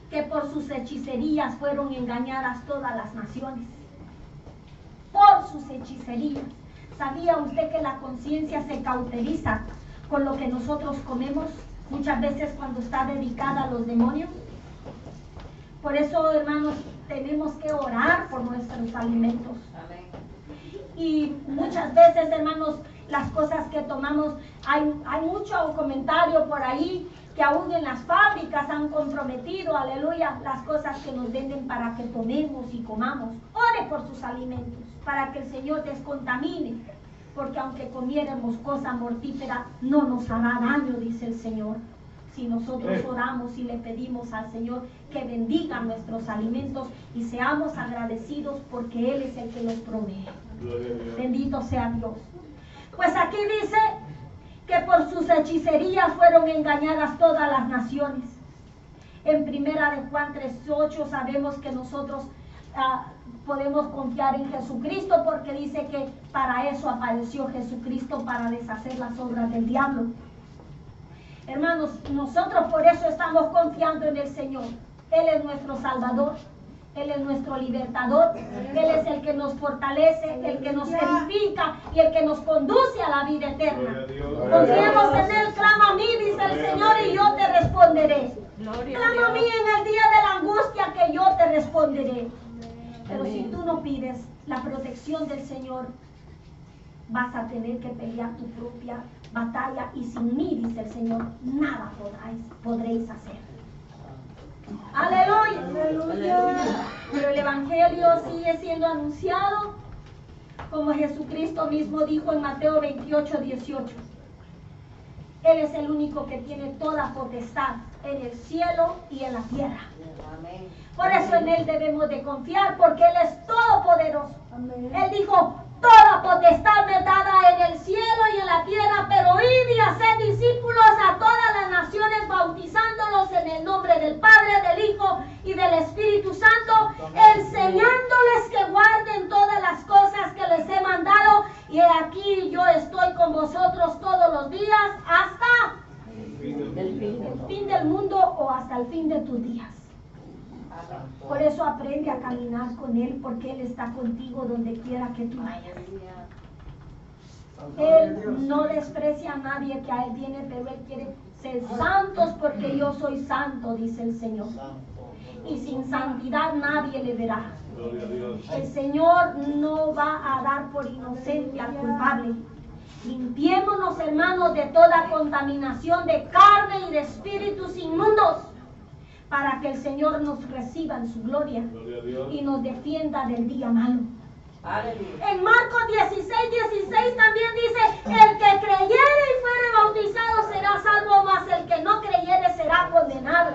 que por sus hechicerías fueron engañadas todas las naciones. Por sus hechicerías. ¿Sabía usted que la conciencia se cauteriza con lo que nosotros comemos? Muchas veces cuando está dedicada a los demonios. Por eso, hermanos, tenemos que orar por nuestros alimentos. Amén. Y muchas veces, hermanos, las cosas que tomamos, hay mucho comentario por ahí que aún en las fábricas han comprometido, aleluya, las cosas que nos venden para que tomemos y comamos. Ore por sus alimentos, para que el Señor descontamine, porque aunque comiéramos cosa mortífera, no nos hará daño, dice el Señor. Si nosotros oramos y le pedimos al Señor que bendiga nuestros alimentos y seamos agradecidos porque Él es el que los provee. Bendito sea Dios. Pues aquí dice que por sus hechicerías fueron engañadas todas las naciones. En Primera de Juan 3:8 sabemos que nosotros podemos confiar en Jesucristo, porque dice que para eso apareció Jesucristo, para deshacer las obras del diablo. Hermanos, nosotros por eso estamos confiando en el Señor. Él es nuestro Salvador, Él es nuestro libertador, Él es el que nos fortalece, el que nos edifica y el que nos conduce a la vida eterna. Confiemos en Él, clama a mí, dice el Señor, y yo te responderé. Clama a mí en el día de la angustia, que yo te responderé. Pero si tú no pides la protección del Señor, vas a tener que pelear tu propia batalla, y sin mí, dice el Señor, nada podréis hacer. Aleluya. Aleluya. Pero el Evangelio sigue siendo anunciado, como Jesucristo mismo dijo en Mateo 28:18. Él es el único que tiene toda potestad en el cielo y en la tierra. Amén. Por eso en Él debemos de confiar, porque Él es todopoderoso. Él dijo, toda potestad me dada en el cielo y en la tierra, pero id y haced discípulos a todas las naciones, bautizándolos en el nombre del Padre, del Hijo y del Espíritu Santo, enseñándoles que guarden todas las cosas que les he mandado. Y aquí yo estoy con vosotros todos los días hasta el fin del mundo o hasta el fin de tus días. Por eso aprende a caminar con Él, porque Él está contigo donde quiera que tú vayas. Él no desprecia a nadie que a Él viene, pero Él quiere ser santos porque yo soy santo, dice el Señor. Y sin santidad nadie le verá. El Señor no va a dar por inocente al culpable. Limpiémonos, hermanos, de toda contaminación de carne y de espíritus inmundos, para que el Señor nos reciba en su gloria y nos defienda del día malo. Aleluya. En Marcos 16:16 también dice: el que creyere y fuere bautizado será salvo, mas el que no creyere será condenado.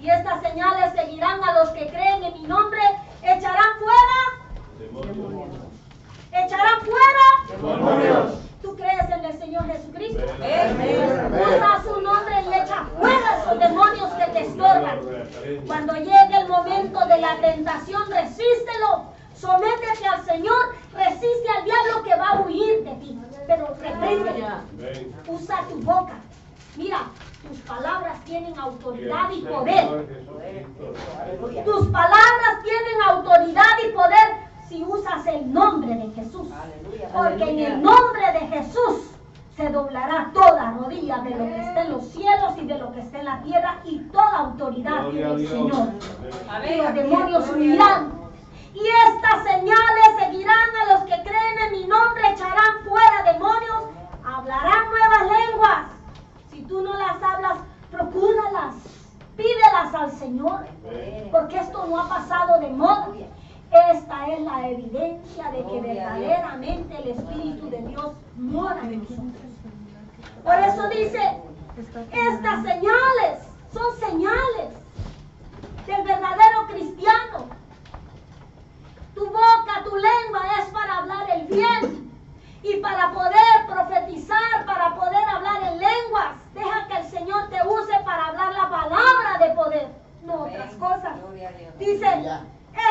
Y estas señales seguirán a los que creen en mi nombre: echarán fuera, echarán fuera Demonios. ¿Tú crees en el Señor Jesucristo? Amén. Usa su nombre y echa fuera esos demonios que te estorban. Cuando llegue el momento de la tentación, resístelo. Sométete al Señor, resiste al diablo que va a huir de ti. Pero repréndelo. Amén. Usa tu boca. Mira, tus palabras tienen autoridad y poder. Tus palabras tienen autoridad y poder si usas el nombre de Jesús. Aleluya. Porque en el nombre de Jesús se doblará toda rodilla de lo que esté en los cielos y de lo que esté en la tierra, y toda autoridad tiene el Señor. Y los demonios huirán. Y estas señales seguirán a los que creen en mi nombre: echarán fuera demonios, hablarán nuevas lenguas. Si tú no las hablas, procúralas, pídelas al Señor, porque esto no ha pasado de moda. Esta es la evidencia de que verdaderamente el Espíritu de Dios mora en nosotros. Por eso dice, estas señales son señales del verdadero cristiano. Tu boca, tu lengua es para hablar el bien y para poder profetizar, para poder hablar en lenguas. Deja que el Señor te use para hablar la palabra de poder, no otras cosas. Dice: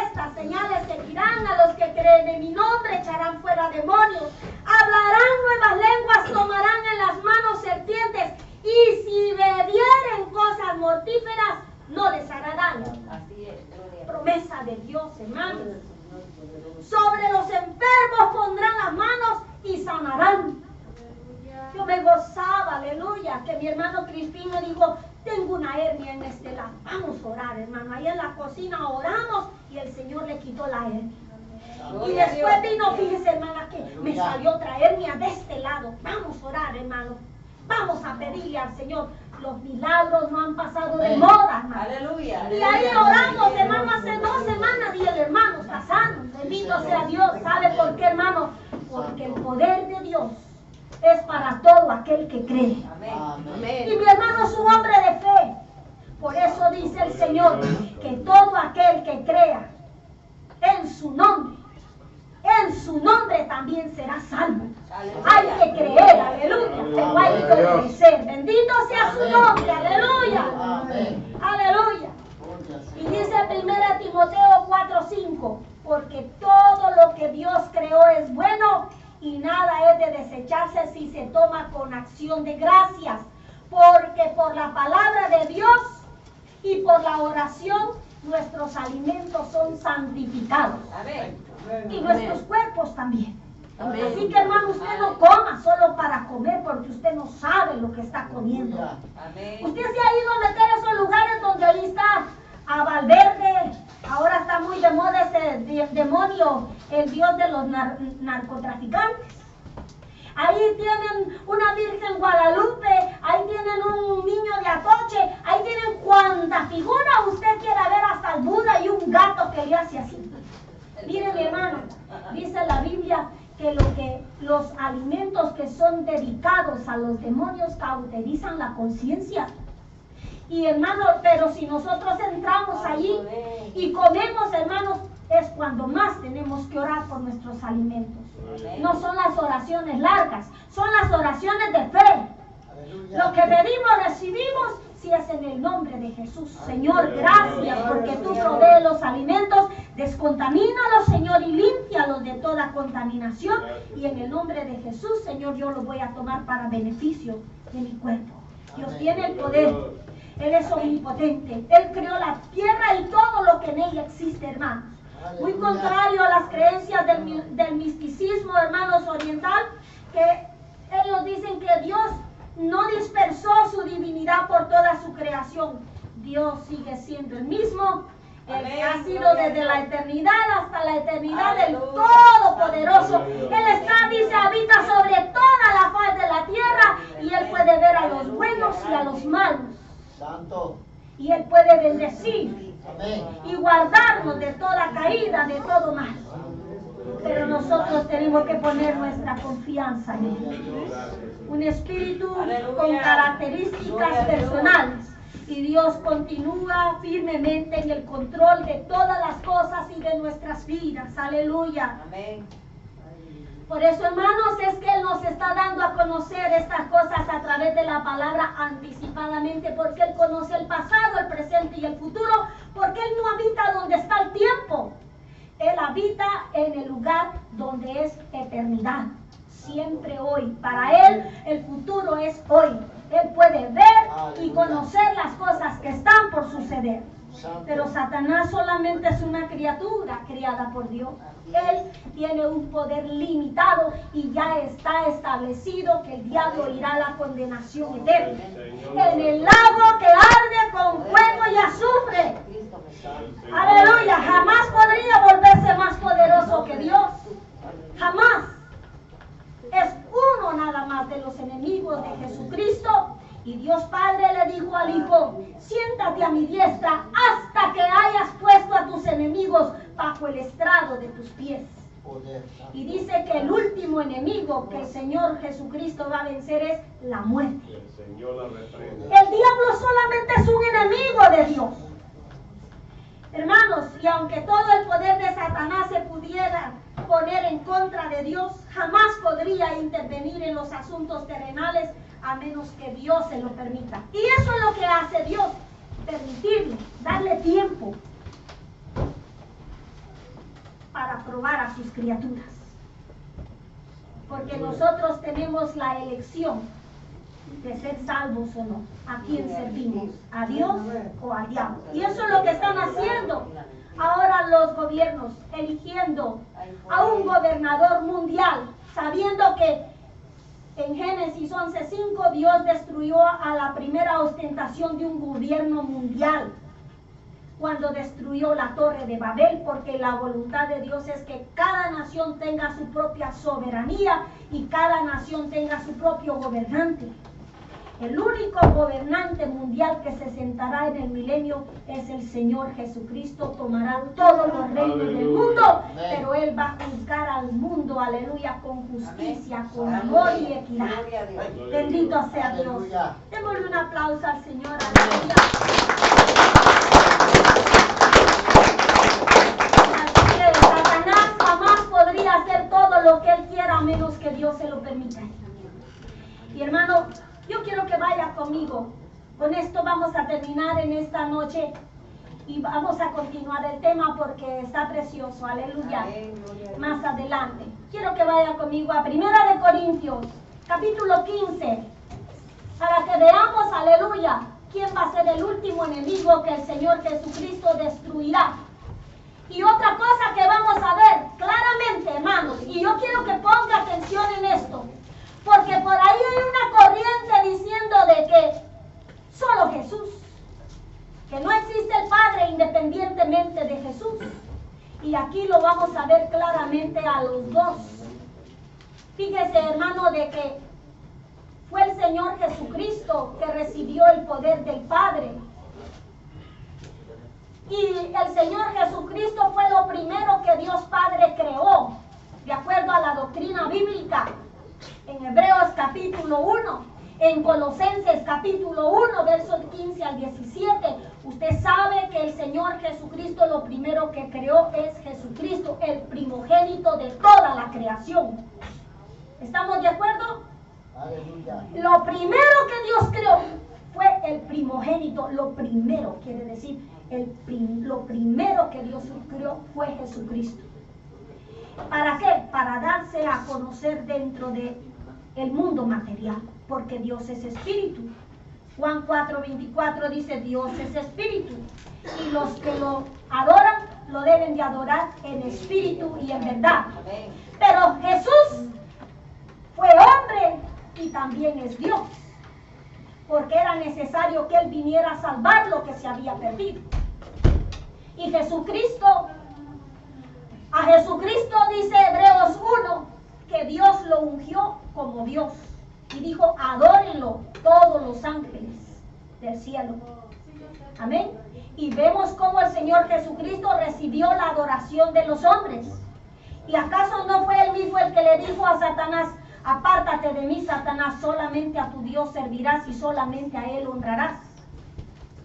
estas señales seguirán a los que creen en mi nombre: echarán fuera demonios, hablarán nuevas lenguas, tomarán en las manos serpientes, y si bebieren cosas mortíferas no les hará daño. Así es. Promesa de Dios, hermanos. Sobre los enfermos pondrán las manos y sanarán. Yo me gozaba, aleluya, que mi hermano Crispín me dijo: tengo una hernia en este lado. Vamos a orar, hermano. Ahí en la cocina oramos y el Señor le quitó la hernia. Y después vino, fíjese, hermana, que me salió otra hernia de este lado. Vamos a orar, hermano. Vamos a pedirle al Señor. Los milagros no han pasado de moda, hermano. Aleluya. Y ahí oramos, hermano, hace 2 semanas y el hermano está sano. Bendito sea Dios. ¿Sabe por qué, hermano? Porque el poder de Dios es para todo aquel que cree. Amén. Y mi hermano es un hombre de fe. Por eso dice el Señor que todo aquel que crea en su nombre también será salvo. Hay que creer, aleluya, pero hay que obedecer. Bendito sea su nombre, aleluya. Aleluya. Y dice 1 Timoteo 4:5: porque todo lo que Dios creó es bueno, y nada es de desecharse si se toma con acción de gracias, porque por la palabra de Dios y por la oración nuestros alimentos son santificados. Amén. Y nuestros cuerpos también. Amén. Así que, hermano, usted no coma solo para comer, porque usted no sabe lo que está comiendo. Amén. Usted se ha ido a meter a esos lugares donde ahí está a Valverde. Ahora está muy de moda ese demonio, el dios de los narcotraficantes. Ahí tienen una Virgen Guadalupe, ahí tienen un niño de Atoche, ahí tienen cuanta figura usted quiera ver, hasta el Buda y un gato que le hace así. Mire, mi hermano, dice la Biblia que los alimentos que son dedicados a los demonios cauterizan la conciencia. Y hermano, pero si nosotros entramos allí y comemos, hermanos, es cuando más tenemos que orar por nuestros alimentos. No son las oraciones largas, son las oraciones de fe. Lo que pedimos, recibimos, si es en el nombre de Jesús. Señor, gracias porque tú provees los alimentos. Descontamínalos, Señor, y límpialos de toda contaminación. Y en el nombre de Jesús, Señor, yo lo voy a tomar para beneficio de mi cuerpo. Dios tiene el poder. Él es omnipotente. Él creó la tierra y todo lo que en ella existe, hermanos. Muy contrario a las creencias del misticismo, hermanos, oriental, que ellos dicen que Dios no dispersó su divinidad por toda su creación. Dios sigue siendo el mismo. Él ha sido desde la eternidad hasta la eternidad el Todopoderoso. Él está, dice, habita sobre toda la faz de la tierra y Él puede ver a los buenos y a los malos. Santo. Y Él puede bendecir Amén. y guardarnos de toda caída, de todo mal. Pero nosotros tenemos que poner nuestra confianza en Él. Un espíritu con características personales. Y Dios continúa firmemente en el control de todas las cosas y de nuestras vidas. Aleluya. Amén. Por eso, hermanos, es que Él nos está dando a conocer estas cosas a través de la palabra anticipadamente, porque Él conoce el pasado, el presente y el futuro, porque Él no habita donde está el tiempo. Él habita en el lugar donde es eternidad, siempre hoy. Para Él el futuro es hoy. Él puede ver y conocer las cosas que están por suceder. Pero Satanás solamente es una criatura creada por Dios. Él tiene un poder limitado y ya está establecido que el diablo irá a la condenación eterna. En el lago que arde con fuego y azufre. Aleluya, jamás podría volverse más poderoso que Dios. Jamás. Es uno nada más de los enemigos de Jesucristo. Y Dios Padre le dijo al Hijo: siéntate a mi diestra hasta que hayas puesto a tus enemigos bajo el estrado de tus pies. Y dice que el último enemigo que el Señor Jesucristo va a vencer es la muerte. El diablo solamente es un enemigo de Dios. Hermanos, y aunque todo el poder de Satanás se pudiera poner en contra de Dios, jamás podría intervenir en los asuntos terrenales a menos que Dios se lo permita. Y eso es lo que hace Dios, permitirlo, darle tiempo para probar a sus criaturas. Porque nosotros tenemos la elección de ser salvos o no. ¿A quién servimos? ¿A Dios o al diablo? Y eso es lo que están haciendo ahora los gobiernos, eligiendo a un gobernador mundial, sabiendo que en Génesis 11:5 Dios destruyó a la primera ostentación de un gobierno mundial cuando destruyó la Torre de Babel, porque la voluntad de Dios es que cada nación tenga su propia soberanía y cada nación tenga su propio gobernante. El único gobernante mundial que se sentará en el milenio es el Señor Jesucristo. Tomará todos los reinos del mundo, pero Él va a juzgar al mundo, aleluya, con justicia, con amor y equidad. Bendito sea Dios. Démosle un aplauso al Señor, aleluya. Así que Satanás jamás podría hacer todo lo que Él quiera a menos que Dios se lo permita. Y hermano, yo quiero que vaya conmigo. Con esto vamos a terminar en esta noche y vamos a continuar el tema porque está precioso, aleluya. Más adelante. Quiero que vaya conmigo a 1 Corintios, capítulo 15, para que veamos, aleluya, quién va a ser el último enemigo que el Señor Jesucristo destruirá. Y otra cosa que vamos a ver claramente, hermanos, y yo quiero que ponga atención en esto. Porque por ahí hay una corriente diciendo de que solo Jesús, que no existe el Padre independientemente de Jesús. Y aquí lo vamos a ver claramente a los dos. Fíjese, hermano, de que fue el Señor Jesucristo que recibió el poder del Padre. Y el Señor Jesucristo fue lo primero que Dios Padre creó, de acuerdo a la doctrina bíblica. En Hebreos capítulo 1, en Colosenses capítulo 1, versos 15 al 17, usted sabe que el Señor Jesucristo lo primero que creó es Jesucristo, el primogénito de toda la creación. ¿Estamos de acuerdo? Aleluya. Lo primero que Dios creó fue el primogénito. Lo primero quiere decir, lo primero que Dios creó fue Jesucristo. ¿Para qué? Para darse a conocer dentro de el mundo material, porque Dios es espíritu. Juan 4:24 dice, Dios es espíritu, y los que lo adoran, lo deben de adorar en espíritu y en verdad. Amén. Pero Jesús fue hombre y también es Dios, porque era necesario que Él viniera a salvar lo que se había perdido. Y a Jesucristo dice Hebreos 1, que Dios lo ungió como Dios. Y dijo, adórenlo todos los ángeles del cielo. Amén. Y vemos cómo el Señor Jesucristo recibió la adoración de los hombres. ¿Y acaso no fue Él mismo el que le dijo a Satanás, apártate de mí, Satanás, solamente a tu Dios servirás y solamente a Él honrarás?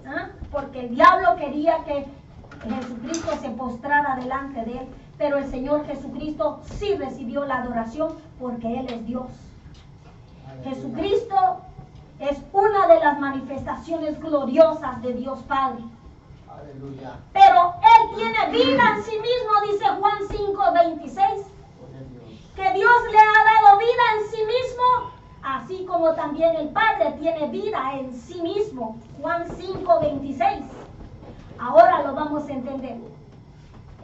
¿Ah? Porque el diablo quería que Jesucristo se postrara delante de Él, pero el Señor Jesucristo sí recibió la adoración porque Él es Dios. Jesucristo es una de las manifestaciones gloriosas de Dios Padre. Aleluya. Pero Él tiene vida en sí mismo, dice Juan 5:26. Que Dios le ha dado vida en sí mismo, así como también el Padre tiene vida en sí mismo. Juan 5:26. Ahora lo vamos a entender.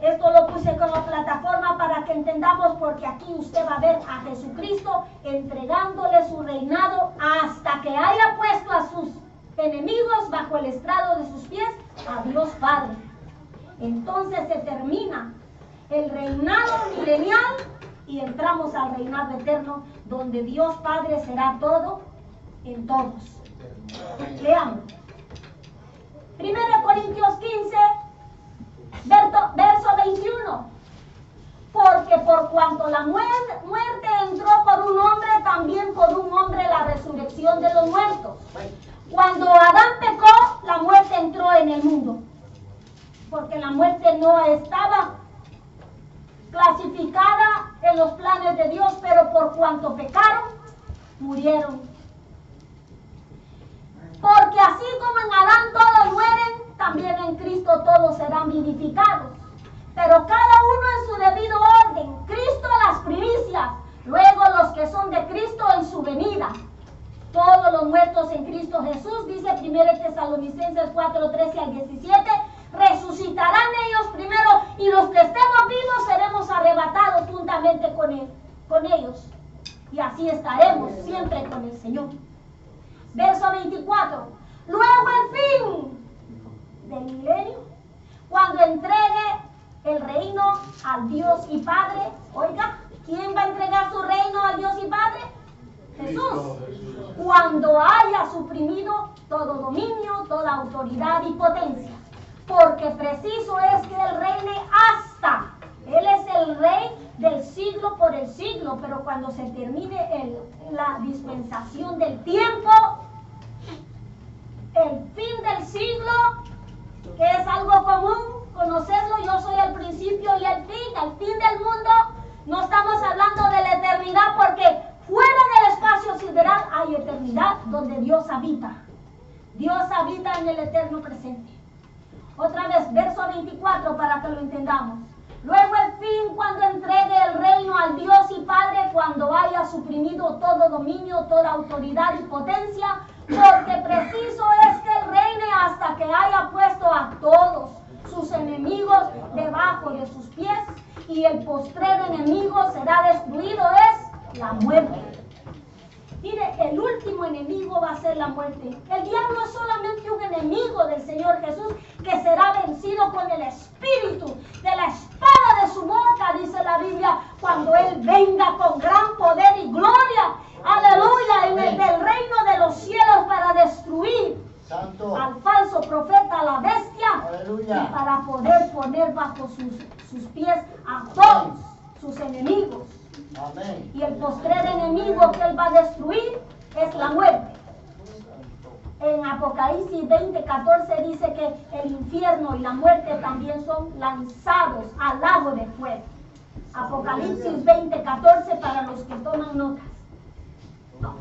Esto lo puse como plataforma para que entendamos, porque aquí usted va a ver a Jesucristo entregándole su reinado hasta que haya puesto a sus enemigos bajo el estrado de sus pies, a Dios Padre. Entonces se termina el reinado milenial y entramos al reinado eterno, donde Dios Padre será todo en todos. Leamos. 1 Corintios 15, verso 21. Porque por cuanto la muerte entró por un hombre, también por un hombre la resurrección de los muertos. Cuando Adán pecó, la muerte entró en el mundo. Porque la muerte no estaba clasificada en los planes de Dios, pero por cuanto pecaron, murieron. Porque así como en Adán todos mueren, también en Cristo todos serán vivificados. Pero cada uno en su debido orden. Cristo las primicias, luego los que son de Cristo en su venida. Todos los muertos en Cristo Jesús, dice 1 Tesalonicenses 4:13 al 17, resucitarán ellos primero, y los que estemos vivos seremos arrebatados juntamente con ellos. Y así estaremos siempre con el Señor. Verso 24. Luego el fin del milenio, cuando entregue el reino al Dios y Padre. Oiga, ¿quién va a entregar su reino al Dios y Padre? Jesús. Cuando haya suprimido todo dominio, toda autoridad y potencia. Porque preciso es que Él reine hasta. Él es el rey del siglo por el siglo, pero cuando se termine la dispensación del tiempo, el fin del siglo, que es algo común conocerlo, yo soy el principio y el fin del mundo. No estamos hablando de la eternidad, porque fuera del espacio sideral hay eternidad donde Dios habita. Dios habita en el eterno presente. Otra vez, verso 24 para que lo entendamos. Luego el fin, cuando entregue el reino al Dios y Padre, cuando haya suprimido todo dominio, toda autoridad y potencia, porque preciso es que Él reine hasta que haya puesto a todos sus enemigos debajo de sus pies, y el postrer enemigo será destruido, es la muerte. Mire, el último enemigo va a ser la muerte. El diablo es solamente un enemigo del Señor Jesús, que será vencido con el espíritu de la espada de su boca, dice la Biblia, cuando Él venga con gran poder y gloria, aleluya, en el del reino de los cielos, para destruir Santo. al falso profeta, a la bestia, Aleluya. y para poder poner bajo sus pies a todos sus enemigos. Amén. Y el postrer enemigo que Él va a destruir es la muerte. En Apocalipsis 20:14 dice que el infierno y la muerte también son lanzados al lago de fuego. Apocalipsis 20:14 para los que toman notas.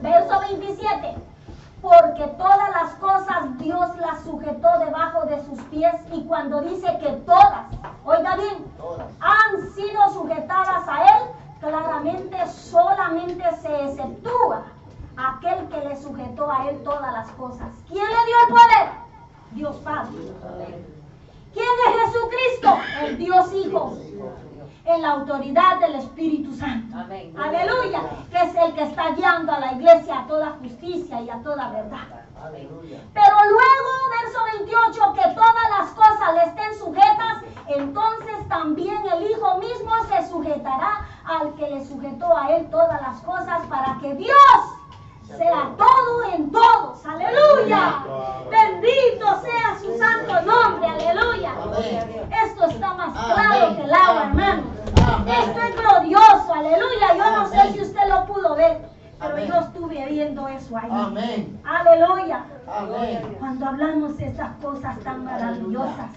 Verso 27. porque todas las cosas Dios las sujetó debajo de sus pies. Y cuando dice que todas, oiga bien, han sido sujetadas a Él, claramente solamente se exceptúa aquel que le sujetó a Él todas las cosas. ¿Quién le dio el poder? Dios Padre. ¿Quién es Jesucristo? El Dios Hijo, en la autoridad del Espíritu Santo. Amén. Aleluya, que es el que está guiando a la iglesia a toda justicia y a toda verdad. Aleluya. Pero luego, verso 28, que todas las cosas le estén sujetas, entonces también el Hijo mismo se sujetará al que le sujetó a Él todas las cosas, para que Dios sea todo en todos. Aleluya. Bendito sea su santo nombre. Aleluya. Esto está más claro que el agua, hermano. Esto es glorioso. Aleluya. Yo no sé si usted lo pudo ver, pero yo estuve viendo eso ahí. Amén. Aleluya. Amén. Cuando hablamos de estas cosas tan maravillosas,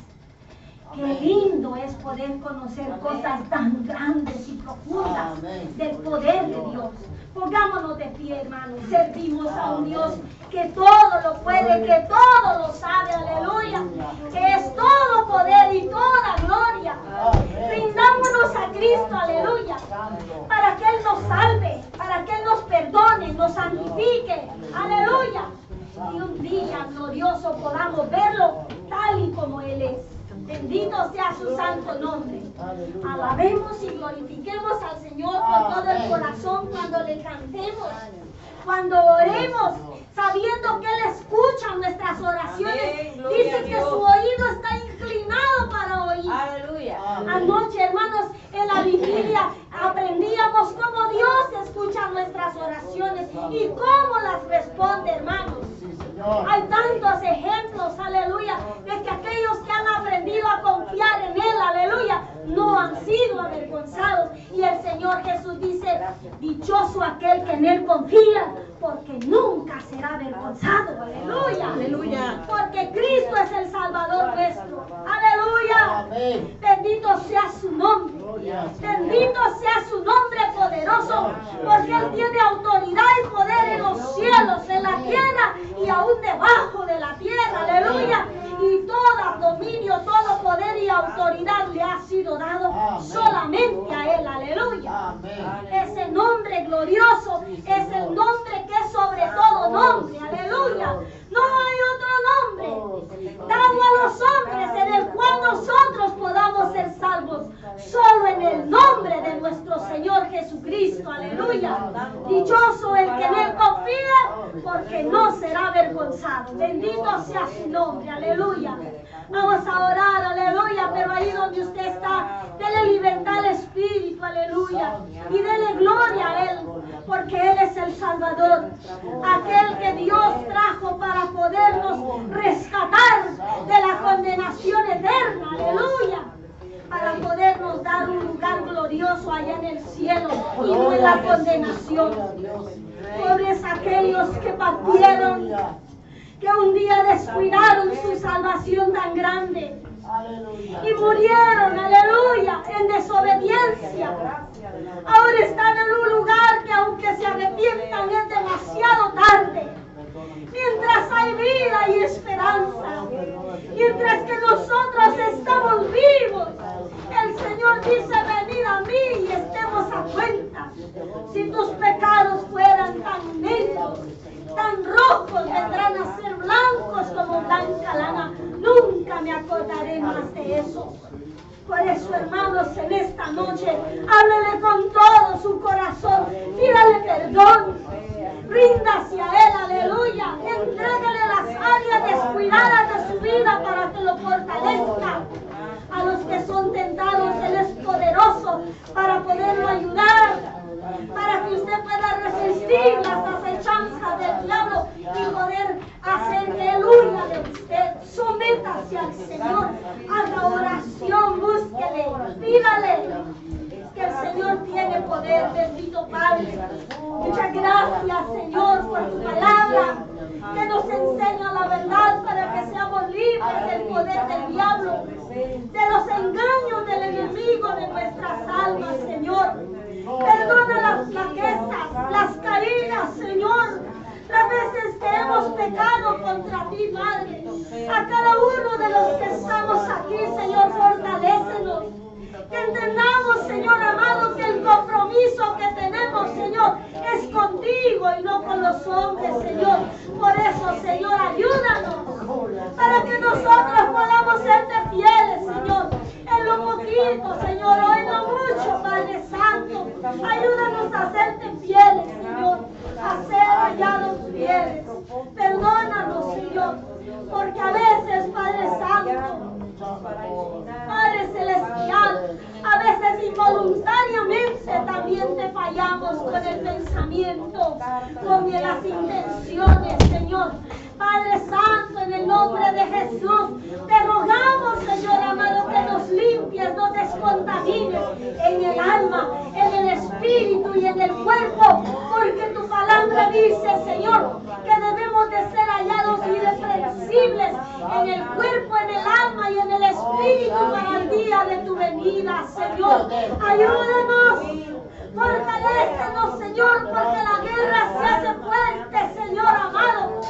qué lindo es poder conocer cosas tan grandes y profundas del poder de Dios. Pongámonos de pie, hermanos. Servimos a un Dios que todo lo puede, que todo lo sabe. Aleluya. Que es todo poder y toda gloria. Rindámonos a Cristo. Aleluya. Para que Él nos salve, para que Él nos perdone, nos santifique. Aleluya. Y un día glorioso podamos verlo tal y como Él es. Bendito sea su santo nombre. Alabemos y glorifiquemos al Señor con todo el corazón cuando le cantemos, cuando oremos, sabiendo que Él escucha nuestras oraciones. Dice que su oído está inclinado para oír. Aleluya. Anoche, hermanos, en la vigilia aprendíamos cómo Dios escucha nuestras oraciones y cómo las responde, hermanos. Hay tantos ejemplos, aleluya, de que aquellos que han aprendido a confiar en Él, aleluya, no han sido avergonzados. Y el Señor Jesús dice, dichoso aquel que en Él confía, porque nunca será avergonzado, aleluya. Aleluya. Porque Cristo es el Salvador nuestro, aleluya. Bendito sea su nombre. Bendito sea su nombre poderoso, porque Él tiene autoridad y poder en los cielos, en la tierra y aún debajo de la tierra, aleluya. Y todo dominio, todo poder y autoridad le ha sido dado solamente a Él, aleluya. Ese nombre glorioso es el nombre que es sobre todo nombre, aleluya. No hay otro nombre dado a los hombres en el cual nosotros podamos ser salvos, solo en el nombre de nuestro Señor Jesucristo, aleluya. Dichoso el que en Él confía, porque no será avergonzado. Bendito sea su nombre, aleluya. Vamos a orar, aleluya, pero ahí donde usted está, dele libertad al Espíritu, aleluya, y dele gloria a Él, porque Él es el Salvador, aquel que Dios trajo para podernos rescatar de la condenación eterna, aleluya, para podernos dar un lugar glorioso allá en el cielo y no en la condenación. Pobres aquellos que partieron, que un día descuidaron su salvación tan grande y murieron, aleluya, en desobediencia. Ahora están en un lugar que aunque se arrepientan es demasiado tarde. Mientras hay vida y esperanza, mientras que nosotros estamos vivos, el Señor dice, venid a mí y estemos a cuenta. Si tus pecados fueran tan negros, tan rojos, vendrán a ser blancos como blanca lana. Nunca me acordaré más de eso. Por eso, hermanos, en esta noche, háblele con todo su corazón, pídale perdón, ríndase a Él, aleluya, entrégale las áreas descuidadas de su vida para que lo fortalezca. A los que son tentados, Él es poderoso para poderlo ayudar, para que usted pueda resistir las acechanzas del diablo y poder hacer que Él huya de usted. Sométase al Señor, haga oración, búsquele, pídale, que el Señor tiene poder. Bendito Padre, muchas gracias, Señor, por tu palabra que nos enseña la verdad para que seamos libres del poder del diablo, de los engaños del enemigo de nuestras almas, Señor. Perdona las flaquezas, las caídas, Señor, las veces que hemos pecado contra ti, Padre. A cada uno de los que estamos aquí, Señor, fortalécenos. Que entendamos, Señor amado, que el compromiso que tenemos, Señor, es contigo y no con los hombres, Señor. Por eso, Señor, ayúdanos para que nosotros podamos serte fieles, Señor. En lo poquito, Señor, o en lo mucho, Padre Santo. Ayúdanos a serte fieles, Señor. A ser hallados fieles. Perdónanos, Señor. Porque a veces, Padre Santo, Padre Celestial, a veces involuntariamente también te fallamos con el pensamiento, con las intenciones, Señor. Padre Santo, en el nombre de Jesús, te rogamos, Señor amado, que nos limpies, nos descontamines en el alma, en el espíritu y en el cuerpo, porque tu palabra dice, Señor, que debemos de ser hallados irreprensibles en el cuerpo, en el alma y en el espíritu para el día de tu venida, Señor. Ayúdanos. Fortalécenos, Señor, porque la guerra se hace fuerte, Señor amado.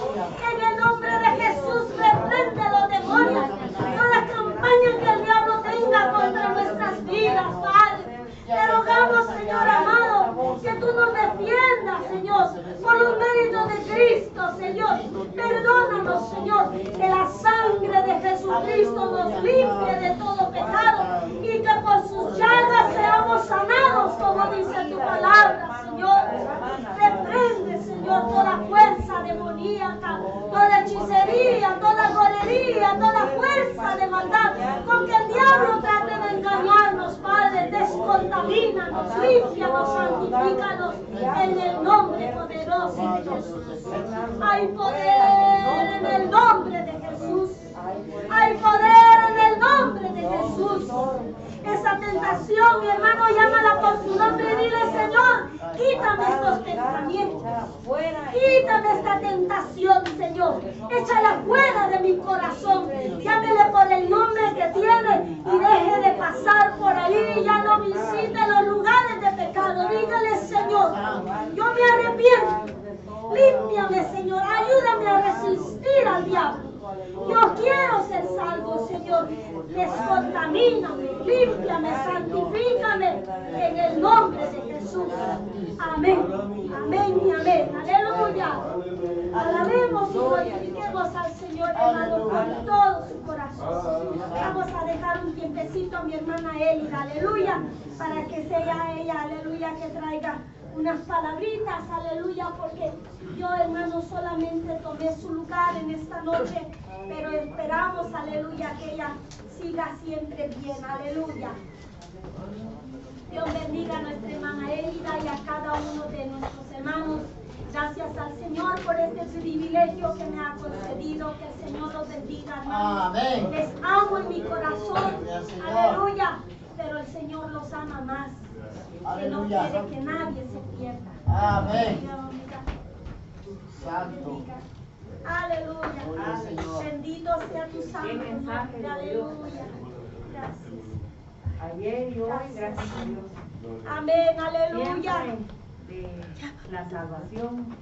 En el nombre de Jesús, reprende los demonios, toda campaña que el diablo tenga contra nuestras vidas, Padre. Te rogamos, Señor amado, que tú nos defiendas, Señor, por los méritos de Cristo, Señor. Perdónanos, Señor, que la sangre de Jesucristo nos limpie de todo pecado y que por sus llagas seamos sanados, como dice tu palabra, Señor. Reprende, Señor, toda fuerza demoníaca, toda hechicería, toda golería, toda fuerza de maldad con que el diablo trate de engañarnos, Padre. Descontamínanos, límpianos, santifícanos en el nombre poderoso de Jesús. Hay poder en el nombre de Jesús. Hay poder en el nombre de Jesús. Esa tentación, mi hermano, llámala por su nombre y dile, Señor, quítame estos pensamientos. Quítame esta tentación, Señor. Échala fuera de mi corazón. Llámele por el nombre que tiene y deje de pasar por ahí y ya no visite los lugares de pecado. Dígale, Señor, yo me arrepiento. Límpiame, Señor. Ayúdame a resistir al diablo. Yo quiero ser salvo, Señor. Descontamíname, límpiame, santifícame en el nombre de Jesús. Amén, amén y amén. Aleluya. Alabemos y glorifiquemos al Señor, hermano, con todo su corazón. Vamos a dejar un tiempecito a mi hermana Elida, aleluya, para que sea ella, aleluya, que traiga unas palabritas, aleluya, porque yo, hermano, solamente tomé su lugar en esta noche, pero esperamos, aleluya, que ella siga siempre bien, aleluya. Dios bendiga a nuestra hermana Elida y a cada uno de nuestros hermanos. Gracias al Señor por este privilegio que me ha concedido. Que el Señor los bendiga, hermanos. Amén. Les amo en mi corazón, aleluya, pero el Señor los ama más. Que no Aleluya. quiere que nadie se pierda. Amén. Dios Santo. bendiga. Aleluya. Gloria al Señor. Bendito sea tu santo nombre. Aleluya. Gracias. Ayer y hoy, gracias a Dios. Amén. Aleluya. Siempre de la salvación